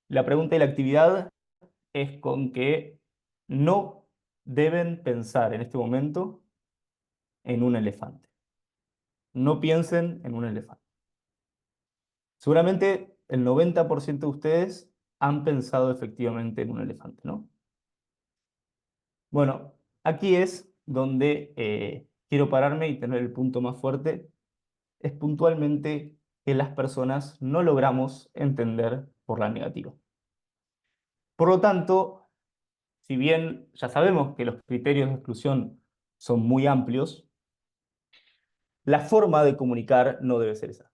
La pregunta y la actividad es con que no deben pensar en este momento en un elefante. No piensen en un elefante. Seguramente el 90% de ustedes han pensado efectivamente en un elefante, ¿no? Bueno, aquí es donde quiero pararme y tener el punto más fuerte. Es puntualmente que las personas no logramos entender por la negativa. Por lo tanto, si bien ya sabemos que los criterios de exclusión son muy amplios, la forma de comunicar no debe ser esa.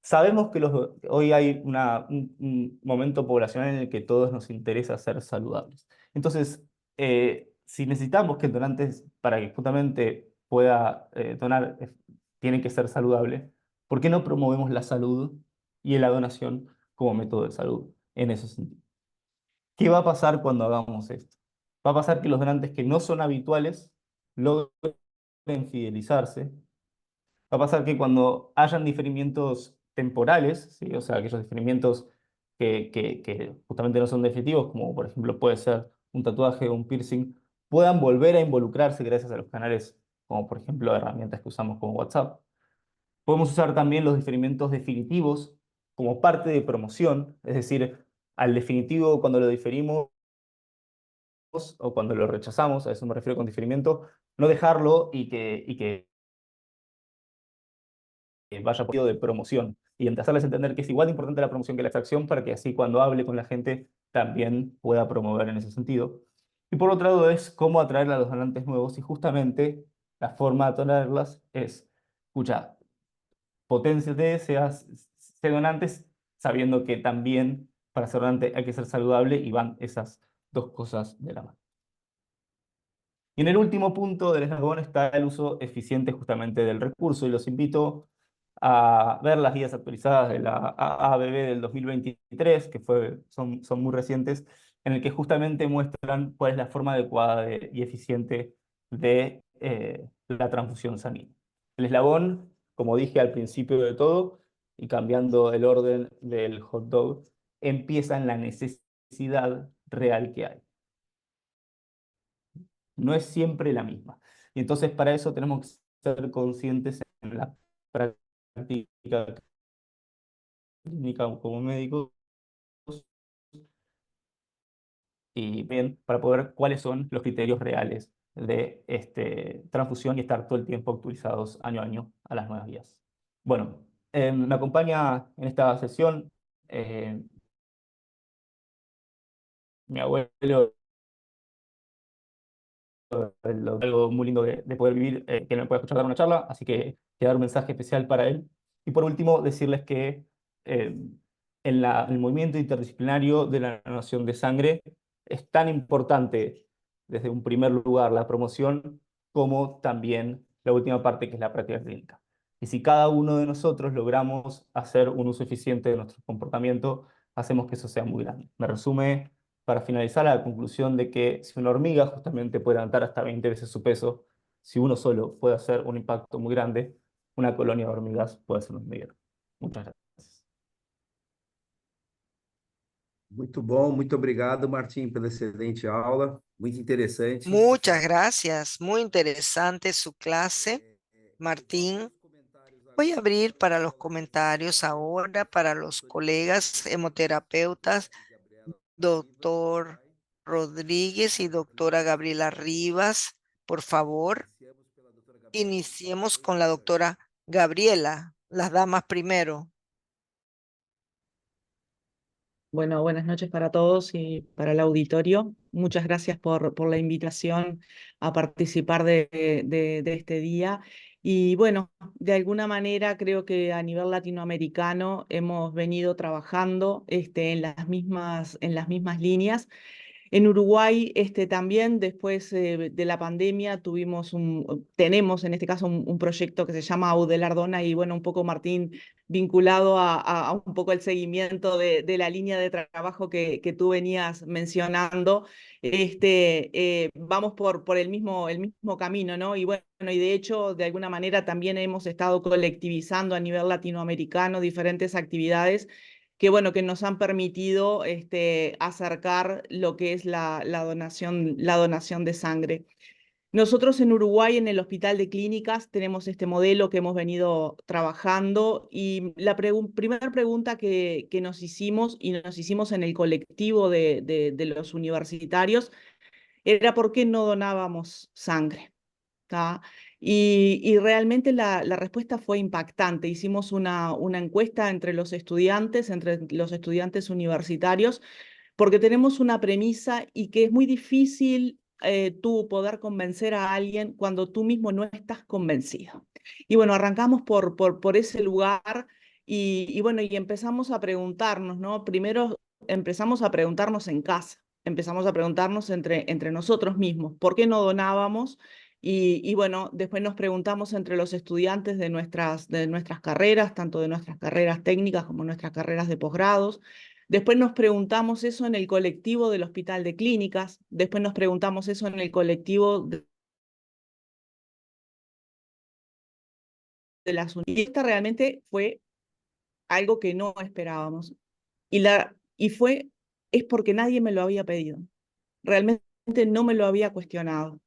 Sabemos que hoy hay un momento poblacional en el que todos nos interesa ser saludables. Entonces, si necesitamos que el donante, para que justamente pueda donar, tiene que ser saludable, ¿por qué no promovemos la salud y la donación como método de salud en ese sentido? ¿Qué va a pasar cuando hagamos esto? Va a pasar que los donantes que no son habituales logren fidelizarse. Va a pasar que cuando hayan diferimientos temporales, ¿sí? O sea, aquellos diferimientos que justamente no son definitivos, como por ejemplo puede ser un tatuaje o un piercing, puedan volver a involucrarse gracias a los canales, como por ejemplo herramientas que usamos como WhatsApp. Podemos usar también los diferimientos definitivos como parte de promoción, es decir, al definitivo cuando lo diferimos o cuando lo rechazamos, a eso me refiero con diferimiento, no dejarlo y que vaya por medio de promoción y hacerles entender que es igual de importante la promoción que la extracción para que así cuando hable con la gente también pueda promover en ese sentido. Y por otro lado es cómo atraer a los donantes nuevos y justamente la forma de atraerlas es, escucha, potenciate, sé donantes sabiendo que también para ser donante hay que ser saludable y van esas dos cosas de la mano. Y en el último punto del eslabón está el uso eficiente justamente del recurso y los invito a ver las guías actualizadas de la AABB del 2023, que son muy recientes, en el que justamente muestran cuál es la forma adecuada y eficiente de la transfusión sanguínea. El eslabón, como dije al principio de todo, y cambiando el orden del hot dog, empieza en la necesidad real que hay. No es siempre la misma. Y entonces para eso tenemos que ser conscientes en la práctica clínica como médicos y bien para poder ver cuáles son los criterios reales de transfusión y estar todo el tiempo actualizados año a año a las nuevas guías. Bueno, me acompaña en esta sesión mi abuelo, algo muy lindo de poder vivir, que me pueda escuchar dar una charla, así que quiero dar un mensaje especial para él. Y por último, decirles que eh, el movimiento interdisciplinario de la donación de sangre es tan importante, desde un primer lugar, la promoción, como también la última parte, que es la práctica clínica. Y si cada uno de nosotros logramos hacer un uso eficiente de nuestro comportamiento, hacemos que eso sea muy grande. Me resume para finalizar a la conclusión de que si una hormiga justamente puede levantar hasta 20 veces su peso, si uno solo puede hacer un impacto muy grande, una colonia de hormigas puede ser un hormiguero. Muchas gracias. Muito bom, muito obrigado, Martim, pela excelente aula, muito interessante. Muchas gracias. Muy interesante su clase, Martín. Voy a abrir para los comentarios ahora para los colegas hemoterapeutas, doctor Rodríguez y doctora Gabriela Rivas, por favor. Iniciemos con la doctora Gabriela, las damas primero. Bueno, buenas noches para todos y para el auditorio. Muchas gracias por la invitación a participar de este día. Y bueno, de alguna manera creo que a nivel latinoamericano hemos venido trabajando en las mismas líneas. En Uruguay también después de la pandemia tenemos en este caso un proyecto que se llama Audelardona y bueno, un poco Martín vinculado a un poco el seguimiento de la línea de trabajo que tú venías mencionando. Vamos por el mismo camino, ¿no? Y bueno, y de hecho de alguna manera también hemos estado colectivizando a nivel latinoamericano diferentes actividades que bueno, que nos han permitido acercar lo que es la donación de sangre. Nosotros en Uruguay, en el Hospital de Clínicas, tenemos este modelo que hemos venido trabajando y la primera pregunta que nos hicimos, y nos hicimos en el colectivo de los universitarios, era ¿por qué no donábamos sangre? ¿Tá? Y realmente la respuesta fue impactante. Hicimos una encuesta entre los estudiantes universitarios, porque tenemos una premisa y que es muy difícil tú poder convencer a alguien cuando tú mismo no estás convencido. Y bueno, arrancamos por ese lugar y bueno, y empezamos a preguntarnos, ¿no? Primero empezamos a preguntarnos en casa, empezamos a preguntarnos entre nosotros mismos, ¿por qué no donábamos? Y bueno, después nos preguntamos entre los estudiantes de nuestras carreras, tanto de nuestras carreras técnicas como nuestras carreras de posgrados. Después nos preguntamos eso en el colectivo del Hospital de Clínicas. Después nos preguntamos eso en el colectivo de las unidades. Y esta realmente fue algo que no esperábamos. Es porque nadie me lo había pedido. Realmente no me lo había cuestionado.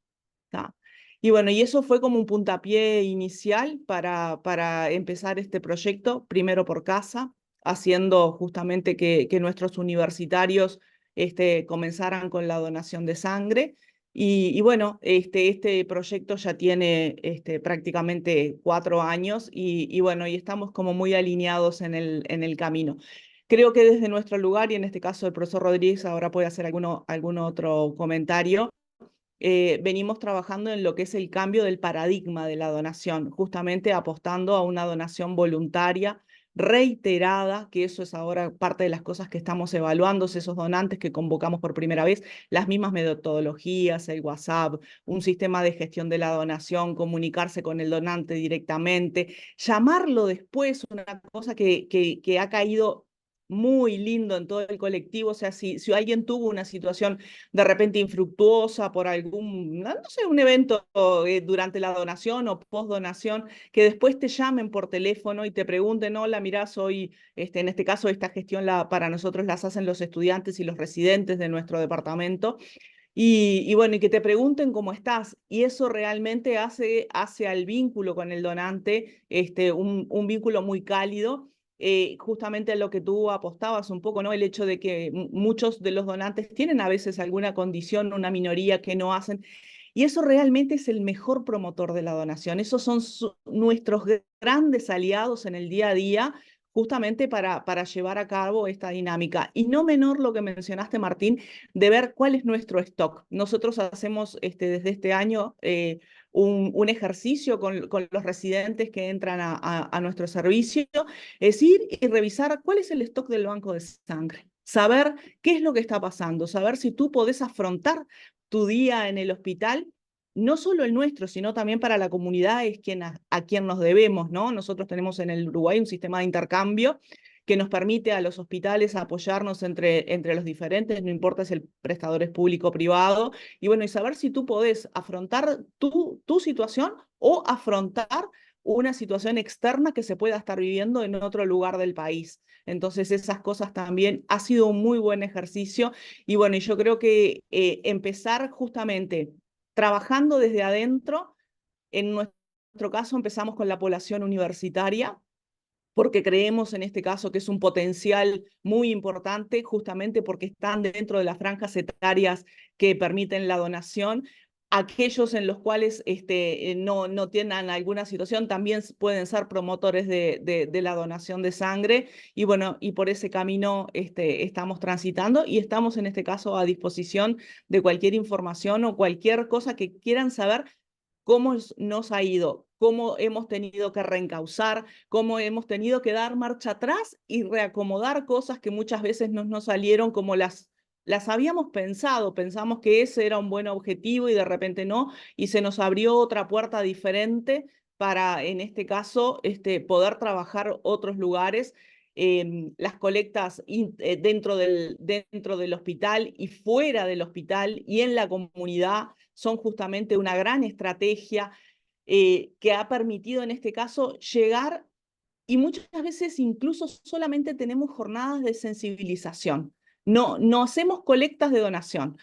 ¿Tá? Y bueno, y eso fue como un puntapié inicial para empezar este proyecto, primero por casa, haciendo justamente que nuestros universitarios comenzaran con la donación de sangre. Y bueno, este proyecto ya tiene prácticamente 4 años y bueno, y estamos como muy alineados en el camino. Creo que desde nuestro lugar, y en este caso el profesor Rodríguez ahora puede hacer algún otro comentario, venimos trabajando en lo que es el cambio del paradigma de la donación, justamente apostando a una donación voluntaria, reiterada, que eso es ahora parte de las cosas que estamos evaluando, esos donantes que convocamos por primera vez, las mismas metodologías, el WhatsApp, un sistema de gestión de la donación, comunicarse con el donante directamente, llamarlo después, una cosa que ha caído muy lindo en todo el colectivo, o sea, si alguien tuvo una situación de repente infructuosa por algún, no sé, un evento durante la donación o post-donación, que después te llamen por teléfono y te pregunten, hola, mirá, soy, en este caso, esta gestión para nosotros las hacen los estudiantes y los residentes de nuestro departamento, y bueno, y que te pregunten cómo estás, y eso realmente hace al vínculo con el donante un vínculo muy cálido, justamente a lo que tú apostabas un poco, ¿no? El hecho de que muchos de los donantes tienen a veces alguna condición, una minoría que no hacen, y eso realmente es el mejor promotor de la donación. Esos son nuestros grandes aliados en el día a día, justamente para llevar a cabo esta dinámica. Y no menor lo que mencionaste, Martín, de ver cuál es nuestro stock. Nosotros hacemos desde este año un ejercicio con los residentes que entran a nuestro servicio, es ir y revisar cuál es el stock del banco de sangre, saber qué es lo que está pasando, saber si tú podés afrontar tu día en el hospital, no solo el nuestro, sino también para la comunidad, es a quien nos debemos, ¿no? Nosotros tenemos en el Uruguay un sistema de intercambio que nos permite a los hospitales apoyarnos entre los diferentes, no importa si el prestador es público o privado, y bueno, y saber si tú podés afrontar tu situación o afrontar una situación externa que se pueda estar viviendo en otro lugar del país. Entonces, esas cosas también ha sido un muy buen ejercicio, y bueno, y yo creo que empezar justamente trabajando desde adentro, en nuestro caso empezamos con la población universitaria, porque creemos en este caso que es un potencial muy importante, justamente porque están dentro de las franjas etarias que permiten la donación. Aquellos en los cuales no tienen alguna situación también pueden ser promotores de la donación de sangre, y bueno, y por ese camino estamos transitando y estamos en este caso a disposición de cualquier información o cualquier cosa que quieran saber cómo nos ha ido, cómo hemos tenido que reencauzar, cómo hemos tenido que dar marcha atrás y reacomodar cosas que muchas veces no nos salieron como las habíamos pensado. Pensamos que ese era un buen objetivo y de repente no, y se nos abrió otra puerta diferente para, en este caso, poder trabajar otros lugares. Las colectas dentro del hospital y fuera del hospital y en la comunidad son justamente una gran estrategia que ha permitido en este caso llegar, y muchas veces incluso solamente tenemos jornadas de sensibilización. No hacemos colectas de donación.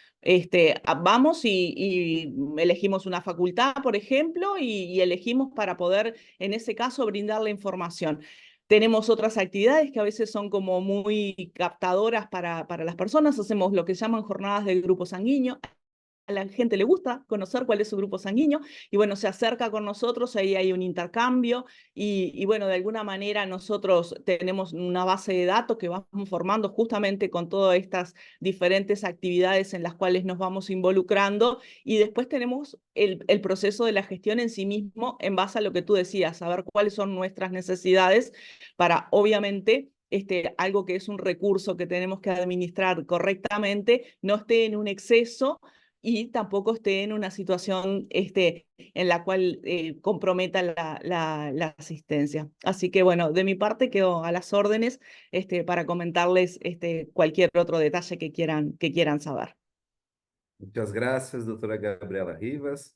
Vamos y elegimos una facultad, por ejemplo, y elegimos para poder, en ese caso, brindar la información. Tenemos otras actividades que a veces son como muy captadoras para las personas. Hacemos lo que llaman jornadas de grupo sanguíneo. A la gente le gusta conocer cuál es su grupo sanguíneo y bueno, se acerca con nosotros, ahí hay un intercambio y bueno, de alguna manera nosotros tenemos una base de datos que vamos formando justamente con todas estas diferentes actividades en las cuales nos vamos involucrando, y después tenemos el proceso de la gestión en sí mismo en base a lo que tú decías, saber cuáles son nuestras necesidades para obviamente algo que es un recurso que tenemos que administrar correctamente, no esté en un exceso y tampoco esté en una situación en la cual comprometa la asistencia. Así que bueno, de mi parte quedo a las órdenes para comentarles cualquier otro detalle que quieran saber. Muchas gracias, doutora Gabriela Rivas.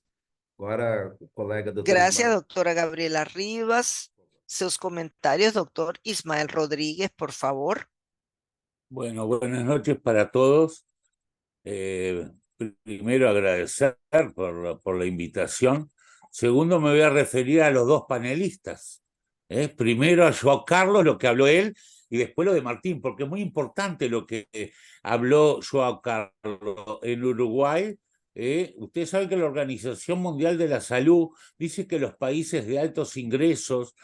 Agora, o colega doutor Gracias, Ismael. doctora Gabriela Rivas. Sus comentarios, doctor Ismael Rodríguez, por favor. Bueno, buenas noches para todos. Primero agradecer por la invitación. Segundo, me voy a referir a los dos panelistas. Primero a Joao Carlos, lo que habló él, y después lo de Martín, porque es muy importante lo que habló Joao Carlos. En Uruguay, ustedes saben que la Organización Mundial de la Salud dice que los países de altos ingresos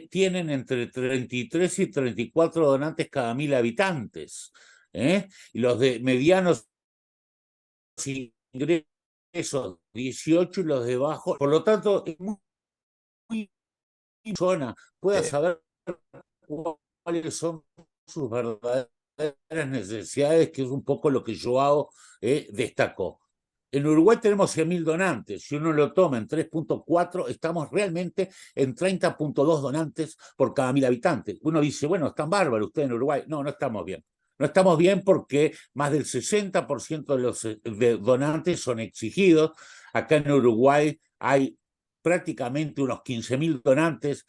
tienen entre 33 y 34 donantes cada 1000 habitantes. Y los de medianos ingresos 18 y los de bajo. Por lo tanto, es muy persona pueda saber cuáles son sus verdaderas necesidades, que es un poco lo que Joao destacó. En Uruguay tenemos 100.000 donantes. Si uno lo toma en 3.4, estamos realmente en 30.2 donantes por cada 1000 habitantes. Uno dice, bueno, están bárbaros ustedes en Uruguay. No, no estamos bien. No estamos bien porque más del 60% de los donantes son exigidos. Acá en Uruguay hay prácticamente unos 15.000 donantes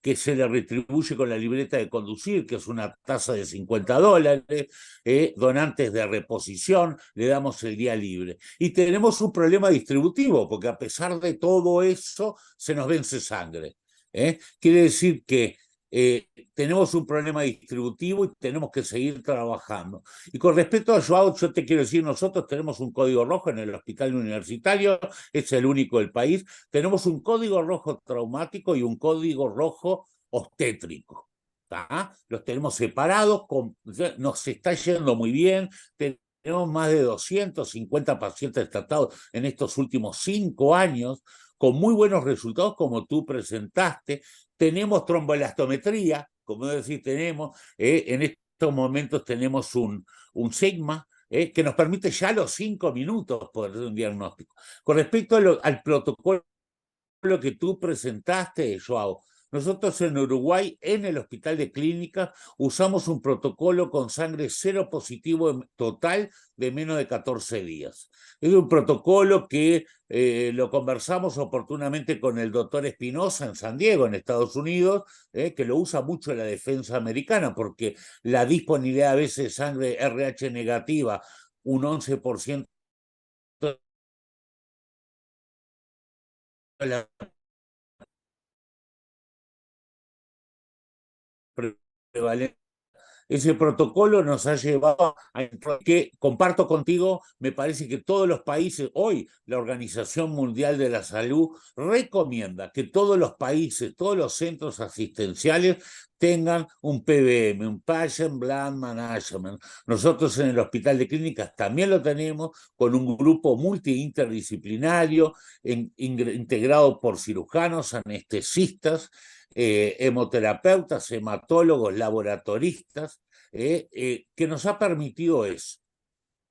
que se le retribuye con la libreta de conducir, que es una tasa de $50, donantes de reposición, le damos el día libre. Y tenemos un problema distributivo, porque a pesar de todo eso, se nos vence sangre. Quiere decir que tenemos un problema distributivo y tenemos que seguir trabajando. Y con respecto a Joao, yo te quiero decir, nosotros tenemos un código rojo en el hospital universitario, es el único del país, tenemos un código rojo traumático y un código rojo obstétrico. ¿Tá? Los tenemos separados, nos está yendo muy bien, tenemos más de 250 pacientes tratados en estos últimos 5 años, con muy buenos resultados como tú presentaste. Tenemos tromboelastometría, como decís, tenemos, en estos momentos tenemos un sigma, que nos permite ya a los 5 minutos poder hacer un diagnóstico. Con respecto al protocolo que tú presentaste, Joao, nosotros en Uruguay, en el Hospital de Clínicas, usamos un protocolo con sangre cero positivo total de menos de 14 días. Es un protocolo que lo conversamos oportunamente con el doctor Espinosa en San Diego, en Estados Unidos, que lo usa mucho en la defensa americana, porque la disponibilidad a veces de sangre RH negativa, un 11% de la prevalente. Ese protocolo nos ha llevado a que, comparto contigo, me parece que todos los países, hoy la Organización Mundial de la Salud recomienda que todos los países, todos los centros asistenciales tengan un PBM, un Patient Blood Management. Nosotros en el Hospital de Clínicas también lo tenemos, con un grupo multidisciplinario integrado por cirujanos, anestesistas, hemoterapeutas, hematólogos, laboratoristas, que nos ha permitido eso.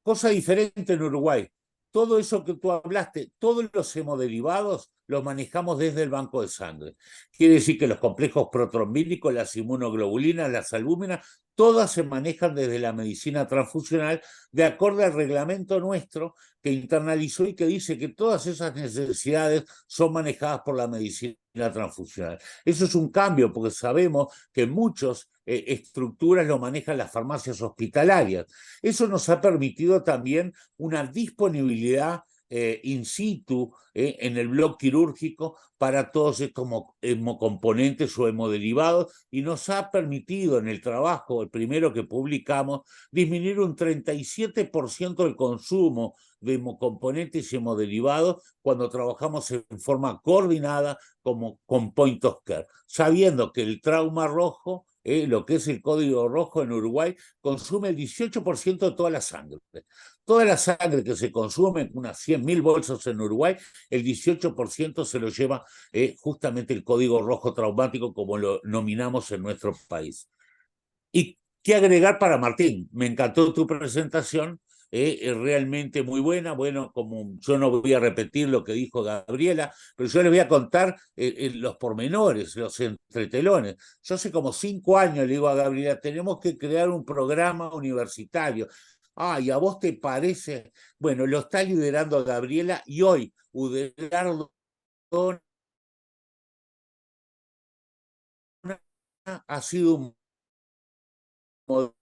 Cosa diferente en Uruguay. Todo eso que tú hablaste, todos los hemoderivados los manejamos desde el banco de sangre. Quiere decir que los complejos protrombínicos, las inmunoglobulinas, las albúminas, todas se manejan desde la medicina transfusional de acuerdo al reglamento nuestro que internalizó y que dice que todas esas necesidades son manejadas por la medicina transfusional. Eso es un cambio porque sabemos que muchas estructuras lo manejan las farmacias hospitalarias. Eso nos ha permitido también una disponibilidad in situ en el bloque quirúrgico para todos estos hemocomponentes o hemoderivados y nos ha permitido en el trabajo, el primero que publicamos, disminuir un 37% el consumo de hemocomponentes y hemoderivados cuando trabajamos en forma coordinada como con Point of Care, sabiendo que el trauma rojo, lo que es el código rojo en Uruguay, consume el 18% de toda la sangre. Toda la sangre que se consume, unas 100.000 bolsas en Uruguay, el 18% se lo lleva justamente el código rojo traumático, como lo nominamos en nuestro país. ¿Y qué agregar para Martín? Me encantó tu presentación, es realmente muy buena. Bueno, como yo no voy a repetir lo que dijo Gabriela, pero yo les voy a contar los pormenores, los entretelones. Yo hace como 5 años le digo a Gabriela, tenemos que crear un programa universitario. ¿Y a vos te parece? Bueno, lo está liderando Gabriela y hoy Udelardo ha sido un modelo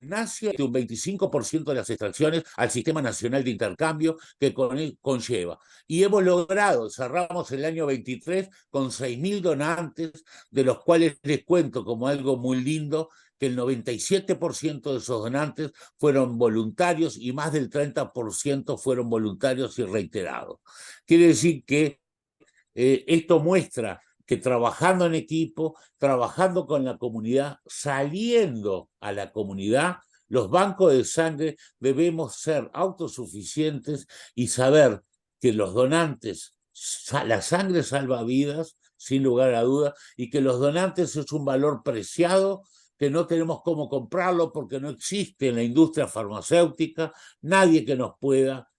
nace de un 25% de las extracciones al Sistema Nacional de Intercambio que conlleva. Y hemos logrado, cerramos el año 23 con 6.000 donantes, de los cuales les cuento como algo muy lindo, que el 97% de esos donantes fueron voluntarios y más del 30% fueron voluntarios y reiterados. Quiere decir que esto muestra que trabajando en equipo, trabajando con la comunidad, saliendo a la comunidad, los bancos de sangre debemos ser autosuficientes y saber que los donantes, la sangre salva vidas, sin lugar a dudas, y que los donantes es un valor preciado que no tenemos cómo comprarlo porque no existe en la industria farmacéutica nadie que nos pueda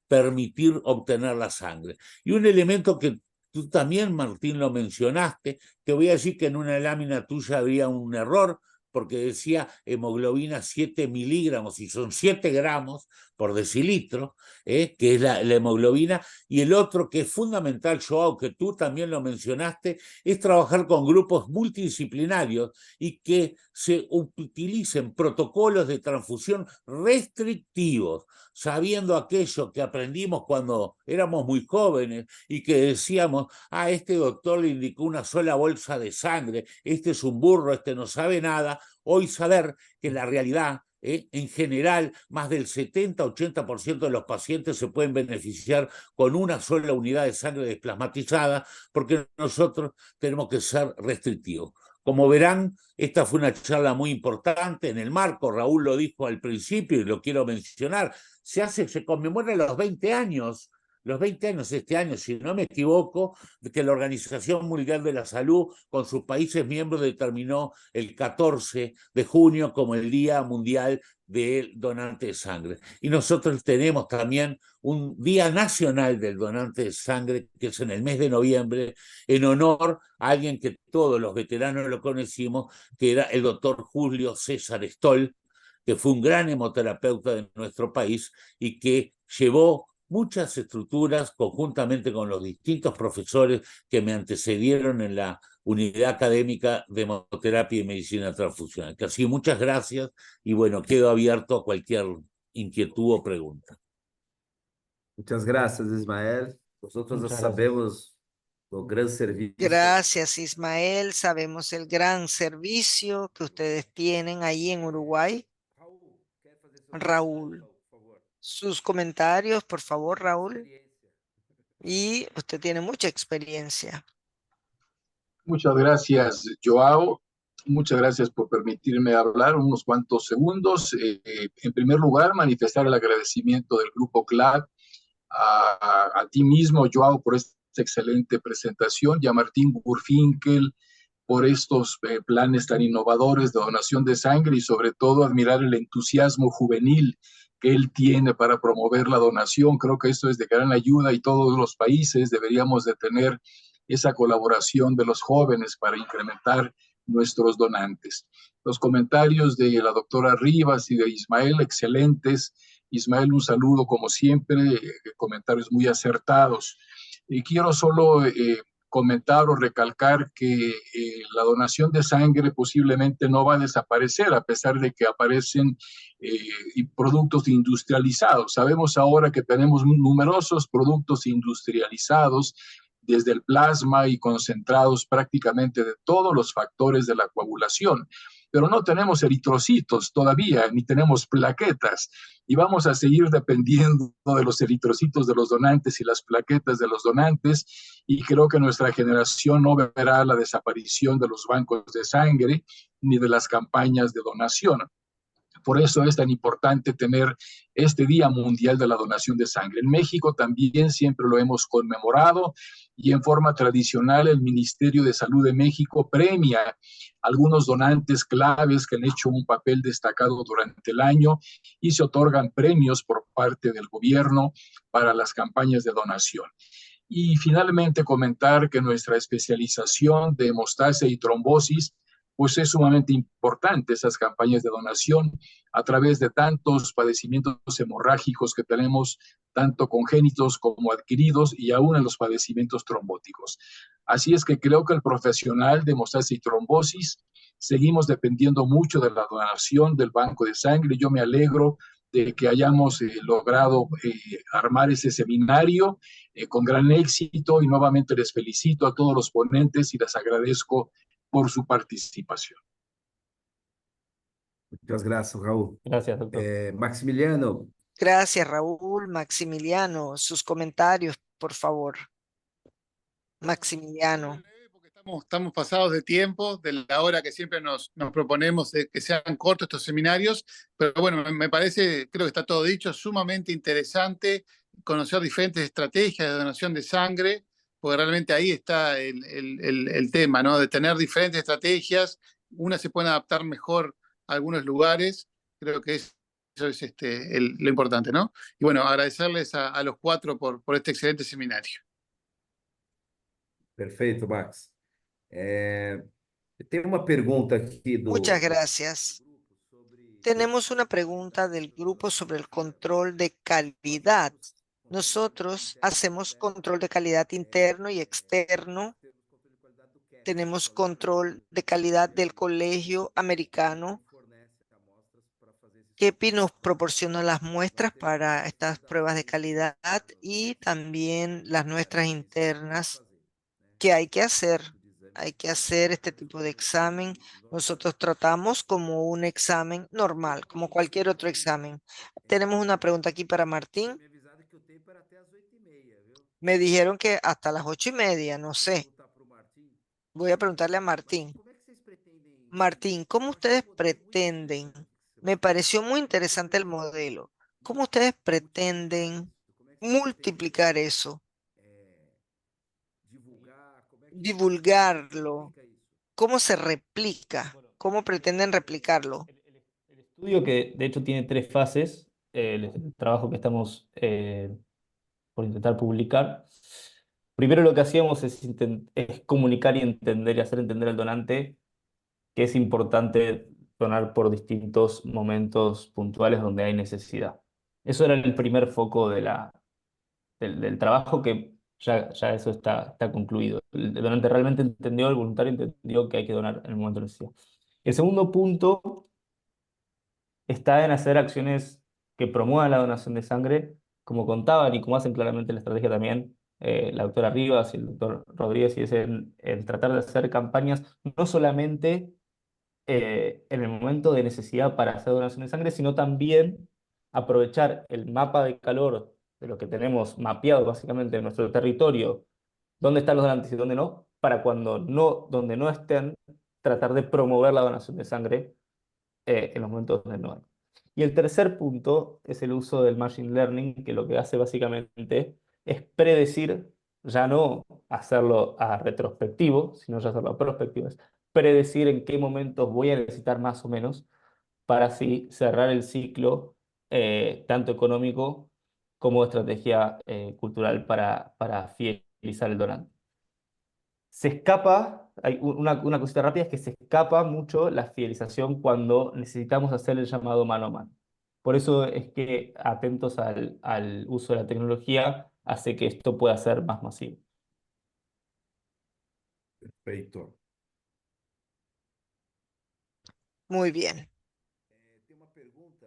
permitir obtener la sangre. Y un elemento que tú también, Martín, lo mencionaste, te voy a decir que en una lámina tuya había un error, porque decía hemoglobina 7 miligramos y son 7 gramos por decilitro, que es la hemoglobina. Y el otro que es fundamental, Joao, que tú también lo mencionaste, es trabajar con grupos multidisciplinarios y que se utilicen protocolos de transfusión restrictivos, sabiendo aquello que aprendimos cuando éramos muy jóvenes y que decíamos, este doctor le indicó una sola bolsa de sangre, este es un burro, este no sabe nada. Hoy saber que la realidad, en general, más del 70-80% de los pacientes se pueden beneficiar con una sola unidad de sangre desplasmatizada, porque nosotros tenemos que ser restrictivos. Como verán, esta fue una charla muy importante en el marco, Raúl lo dijo al principio y lo quiero mencionar, se conmemoran los 20 años este año, si no me equivoco, que la Organización Mundial de la Salud con sus países miembros determinó el 14 de junio como el Día Mundial del Donante de Sangre. Y nosotros tenemos también un Día Nacional del Donante de Sangre, que es en el mes de noviembre, en honor a alguien que todos los veteranos lo conocimos, que era el doctor Julio César Stoll, que fue un gran hemoterapeuta de nuestro país y que llevó muchas estructuras conjuntamente con los distintos profesores que me antecedieron en la unidad académica de hemoterapia y medicina transfusional. Así, muchas gracias y bueno, quedo abierto a cualquier inquietud o pregunta. Muchas gracias, Ismael. Nosotros Muchas gracias. sabemos lo gran servicio. Gracias, Ismael. Sabemos el gran servicio que ustedes tienen ahí en Uruguay. Raúl, sus comentarios, por favor, Raúl. Y usted tiene mucha experiencia. Muchas gracias, Joao. Muchas gracias por permitirme hablar unos cuantos segundos. En primer lugar, manifestar el agradecimiento del Grupo CLAD a ti mismo, Joao, por esta excelente presentación, y a Martín Gurfinkel por estos planes tan innovadores de donación de sangre y sobre todo admirar el entusiasmo juvenil que él tiene para promover la donación. Creo que esto es de gran ayuda y todos los países deberíamos de tener esa colaboración de los jóvenes para incrementar nuestros donantes. Los comentarios de la doctora Rivas y de Ismael, excelentes. Ismael, un saludo como siempre, comentarios muy acertados. Y quiero solo comentar o recalcar que la donación de sangre posiblemente no va a desaparecer a pesar de que aparecen productos industrializados. Sabemos ahora que tenemos numerosos productos industrializados desde el plasma y concentrados prácticamente de todos los factores de la coagulación, pero no tenemos eritrocitos todavía, ni tenemos plaquetas, y vamos a seguir dependiendo de los eritrocitos de los donantes y las plaquetas de los donantes, y creo que nuestra generación no verá la desaparición de los bancos de sangre ni de las campañas de donación. Por eso es tan importante tener este Día Mundial de la Donación de Sangre. En México también siempre lo hemos conmemorado y en forma tradicional el Ministerio de Salud de México premia a algunos donantes claves que han hecho un papel destacado durante el año y se otorgan premios por parte del gobierno para las campañas de donación. Y finalmente comentar que nuestra especialización de hemostasia y trombosis pues es sumamente importante esas campañas de donación a través de tantos padecimientos hemorrágicos que tenemos, tanto congénitos como adquiridos, y aún en los padecimientos trombóticos. Así es que creo que el profesional de hemostasia y trombosis seguimos dependiendo mucho de la donación del banco de sangre. Yo me alegro de que hayamos logrado armar ese seminario con gran éxito, y nuevamente les felicito a todos los ponentes y les agradezco por su participación. Muchas gracias, Raúl. Gracias, doctor. Maximiliano. Gracias, Raúl. Maximiliano, sus comentarios, por favor. Maximiliano. Estamos pasados de tiempo, de la hora que siempre nos proponemos de que sean cortos estos seminarios, pero bueno, me parece, creo que está todo dicho, sumamente interesante conocer diferentes estrategias de donación de sangre, porque realmente ahí está el tema, ¿no? De tener diferentes estrategias, unas se pueden adaptar mejor a algunos lugares, creo que eso es lo importante, ¿no? Y bueno, agradecerles a los cuatro por este excelente seminario. Perfeito, Max. Tem uma pergunta aqui Muchas gracias. Tenemos una pregunta del grupo sobre el control de calidad. Nosotros hacemos control de calidad interno y externo. Tenemos control de calidad del Colegio Americano. KEPI nos proporciona las muestras para estas pruebas de calidad y también las nuestras internas que hay que hacer. Hay que hacer este tipo de examen. Nosotros tratamos como un examen normal, como cualquier otro examen. Tenemos una pregunta aquí para Martín. Me dijeron que hasta las 8:30, no sé. Voy a preguntarle a Martín. Martín, ¿cómo ustedes pretenden? Me pareció muy interesante el modelo. ¿Cómo ustedes pretenden multiplicar eso? Divulgarlo. ¿Cómo se replica? ¿Cómo pretenden replicarlo? El estudio, que de hecho tiene 3 fases, el trabajo que estamos por intentar publicar. Primero lo que hacíamos es comunicar y entender y hacer entender al donante que es importante donar por distintos momentos puntuales donde hay necesidad. Eso era el primer foco del trabajo, que ya eso está concluido. El donante realmente entendió, el voluntario entendió que hay que donar en el momento de necesidad. El segundo punto está en hacer acciones que promuevan la donación de sangre como contaban y como hacen claramente la estrategia también la doctora Rivas y el doctor Rodríguez, y es el tratar de hacer campañas no solamente en el momento de necesidad para hacer donación de sangre, sino también aprovechar el mapa de calor de lo que tenemos mapeado básicamente en nuestro territorio, dónde están los donantes y dónde no, para cuando no, donde no estén, tratar de promover la donación de sangre en los momentos donde no hay. Y el tercer punto es el uso del Machine Learning, que lo que hace básicamente es predecir, ya no hacerlo a retrospectivo, sino ya hacerlo a prospectivo, es predecir en qué momentos voy a necesitar más o menos para así cerrar el ciclo, tanto económico como estrategia cultural para fidelizar el donante. Se escapa, hay una cosita rápida, es que se escapa mucho la fidelización cuando necesitamos hacer el llamado mano a mano. Por eso es que atentos al uso de la tecnología hace que esto pueda ser más masivo. Perfeito. Muy bien. Tem uma pergunta.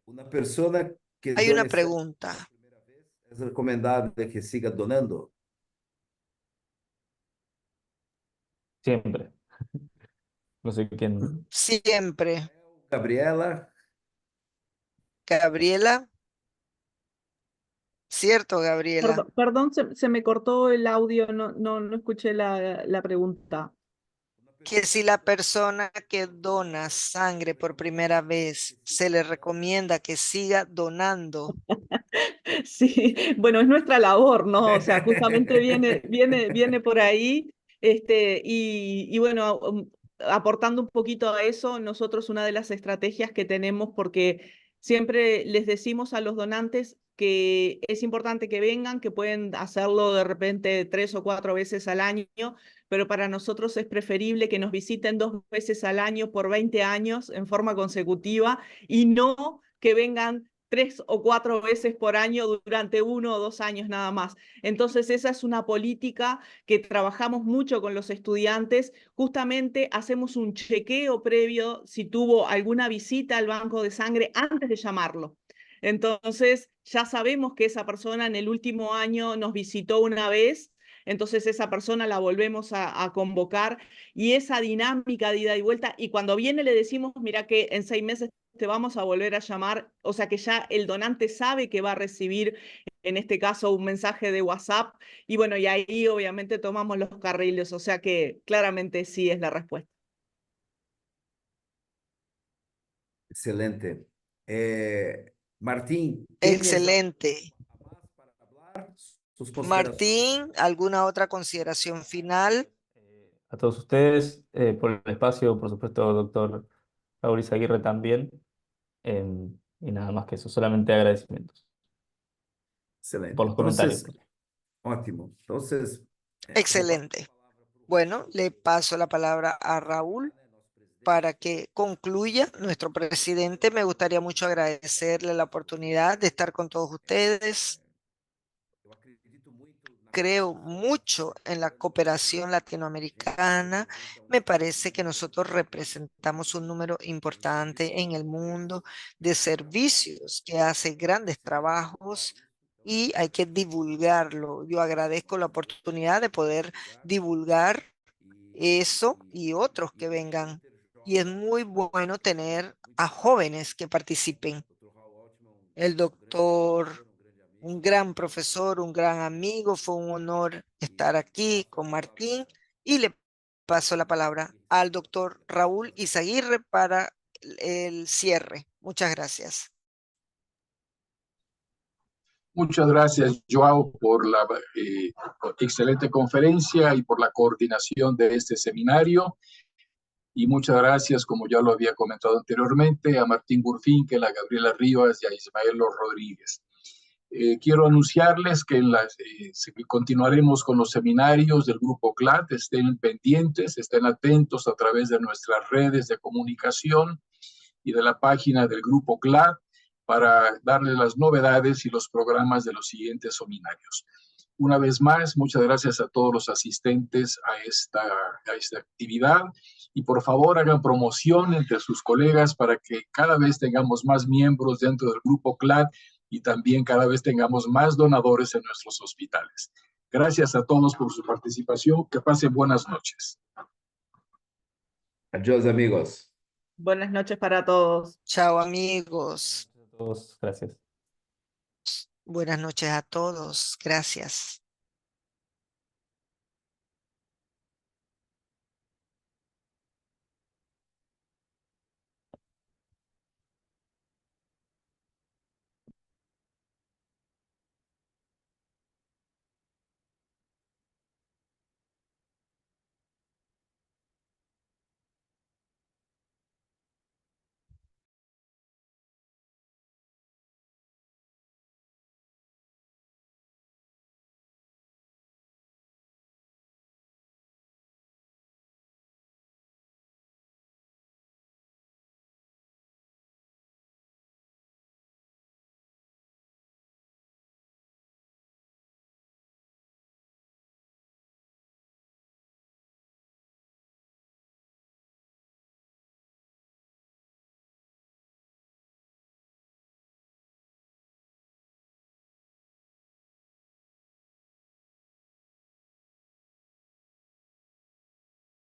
Uma persona que Hay una done sangue pregunta. pela primeira vez, é recomendado que siga donando? Siempre. No sé quién. Siempre. Gabriela, Gabriela. Cierto, Gabriela. Perdón, se me cortó el audio, no escuché la pregunta. Que si la persona que dona sangre por primera vez se le recomienda que siga donando. Sí, bueno, es nuestra labor, ¿no? O sea, justamente viene por ahí, y bueno, aportando un poquito a eso, nosotros una de las estrategias que tenemos, porque siempre les decimos a los donantes que es importante que vengan, que pueden hacerlo de repente 3 o 4 veces al año, pero para nosotros es preferible que nos visiten 2 veces al año por 20 años en forma consecutiva y no que vengan 3 o 4 veces por año durante 1 o 2 años nada más. Entonces esa es una política que trabajamos mucho con los estudiantes. Justamente hacemos un chequeo previo si tuvo alguna visita al banco de sangre antes de llamarlo. Entonces ya sabemos que esa persona en el último año nos visitó una vez, entonces esa persona la volvemos a convocar y esa dinámica de ida y vuelta, y cuando viene le decimos, mira que en 6 meses te vamos a volver a llamar, o sea que ya el donante sabe que va a recibir, en este caso, un mensaje de WhatsApp, y bueno, y ahí obviamente tomamos los carriles, o sea que claramente sí es la respuesta. excelente. Martín, ¿tienes Excelente. algo más para hablar? Sus consideraciones. Martín, ¿alguna otra consideración final? A todos ustedes por el espacio, por supuesto, doctor Raúl Izaguirre también. Y nada más que eso, solamente agradecimientos Excelente. por los comentarios. Entonces, ótimo. Entonces, Excelente. Bueno, le paso la palabra a Raúl para que concluya. Nuestro presidente, me gustaría mucho agradecerle la oportunidad de estar con todos ustedes. Creo mucho en la cooperación latinoamericana. Me parece que nosotros representamos un número importante en el mundo de servicios que hace grandes trabajos y hay que divulgarlo. Yo agradezco la oportunidad de poder divulgar eso y otros que vengan. Y es muy bueno tener a jóvenes que participen. El doctor, un gran profesor, un gran amigo, fue un honor estar aquí con Martín y le paso la palabra al doctor Raúl Izaguirre para el cierre. Muchas gracias. Muchas gracias, Joao, por la excelente conferencia y por la coordinación de este seminario. Y muchas gracias, como ya lo había comentado anteriormente, a Martín Gurfinkel, a Gabriela Rivas y a Ismael Rodríguez. Quiero anunciarles que continuaremos con los seminarios del Grupo CLAT. Estén pendientes, estén atentos a través de nuestras redes de comunicación y de la página del Grupo CLAT para darles las novedades y los programas de los siguientes seminarios. Una vez más, muchas gracias a todos los asistentes a esta actividad y por favor hagan promoción entre sus colegas para que cada vez tengamos más miembros dentro del Grupo CLAT y también cada vez tengamos más donadores en nuestros hospitales. Gracias a todos por su participación. Que pasen buenas noches. Adiós, amigos. Buenas noches para todos. Chao, amigos. A todos, gracias. Buenas noches a todos. Gracias.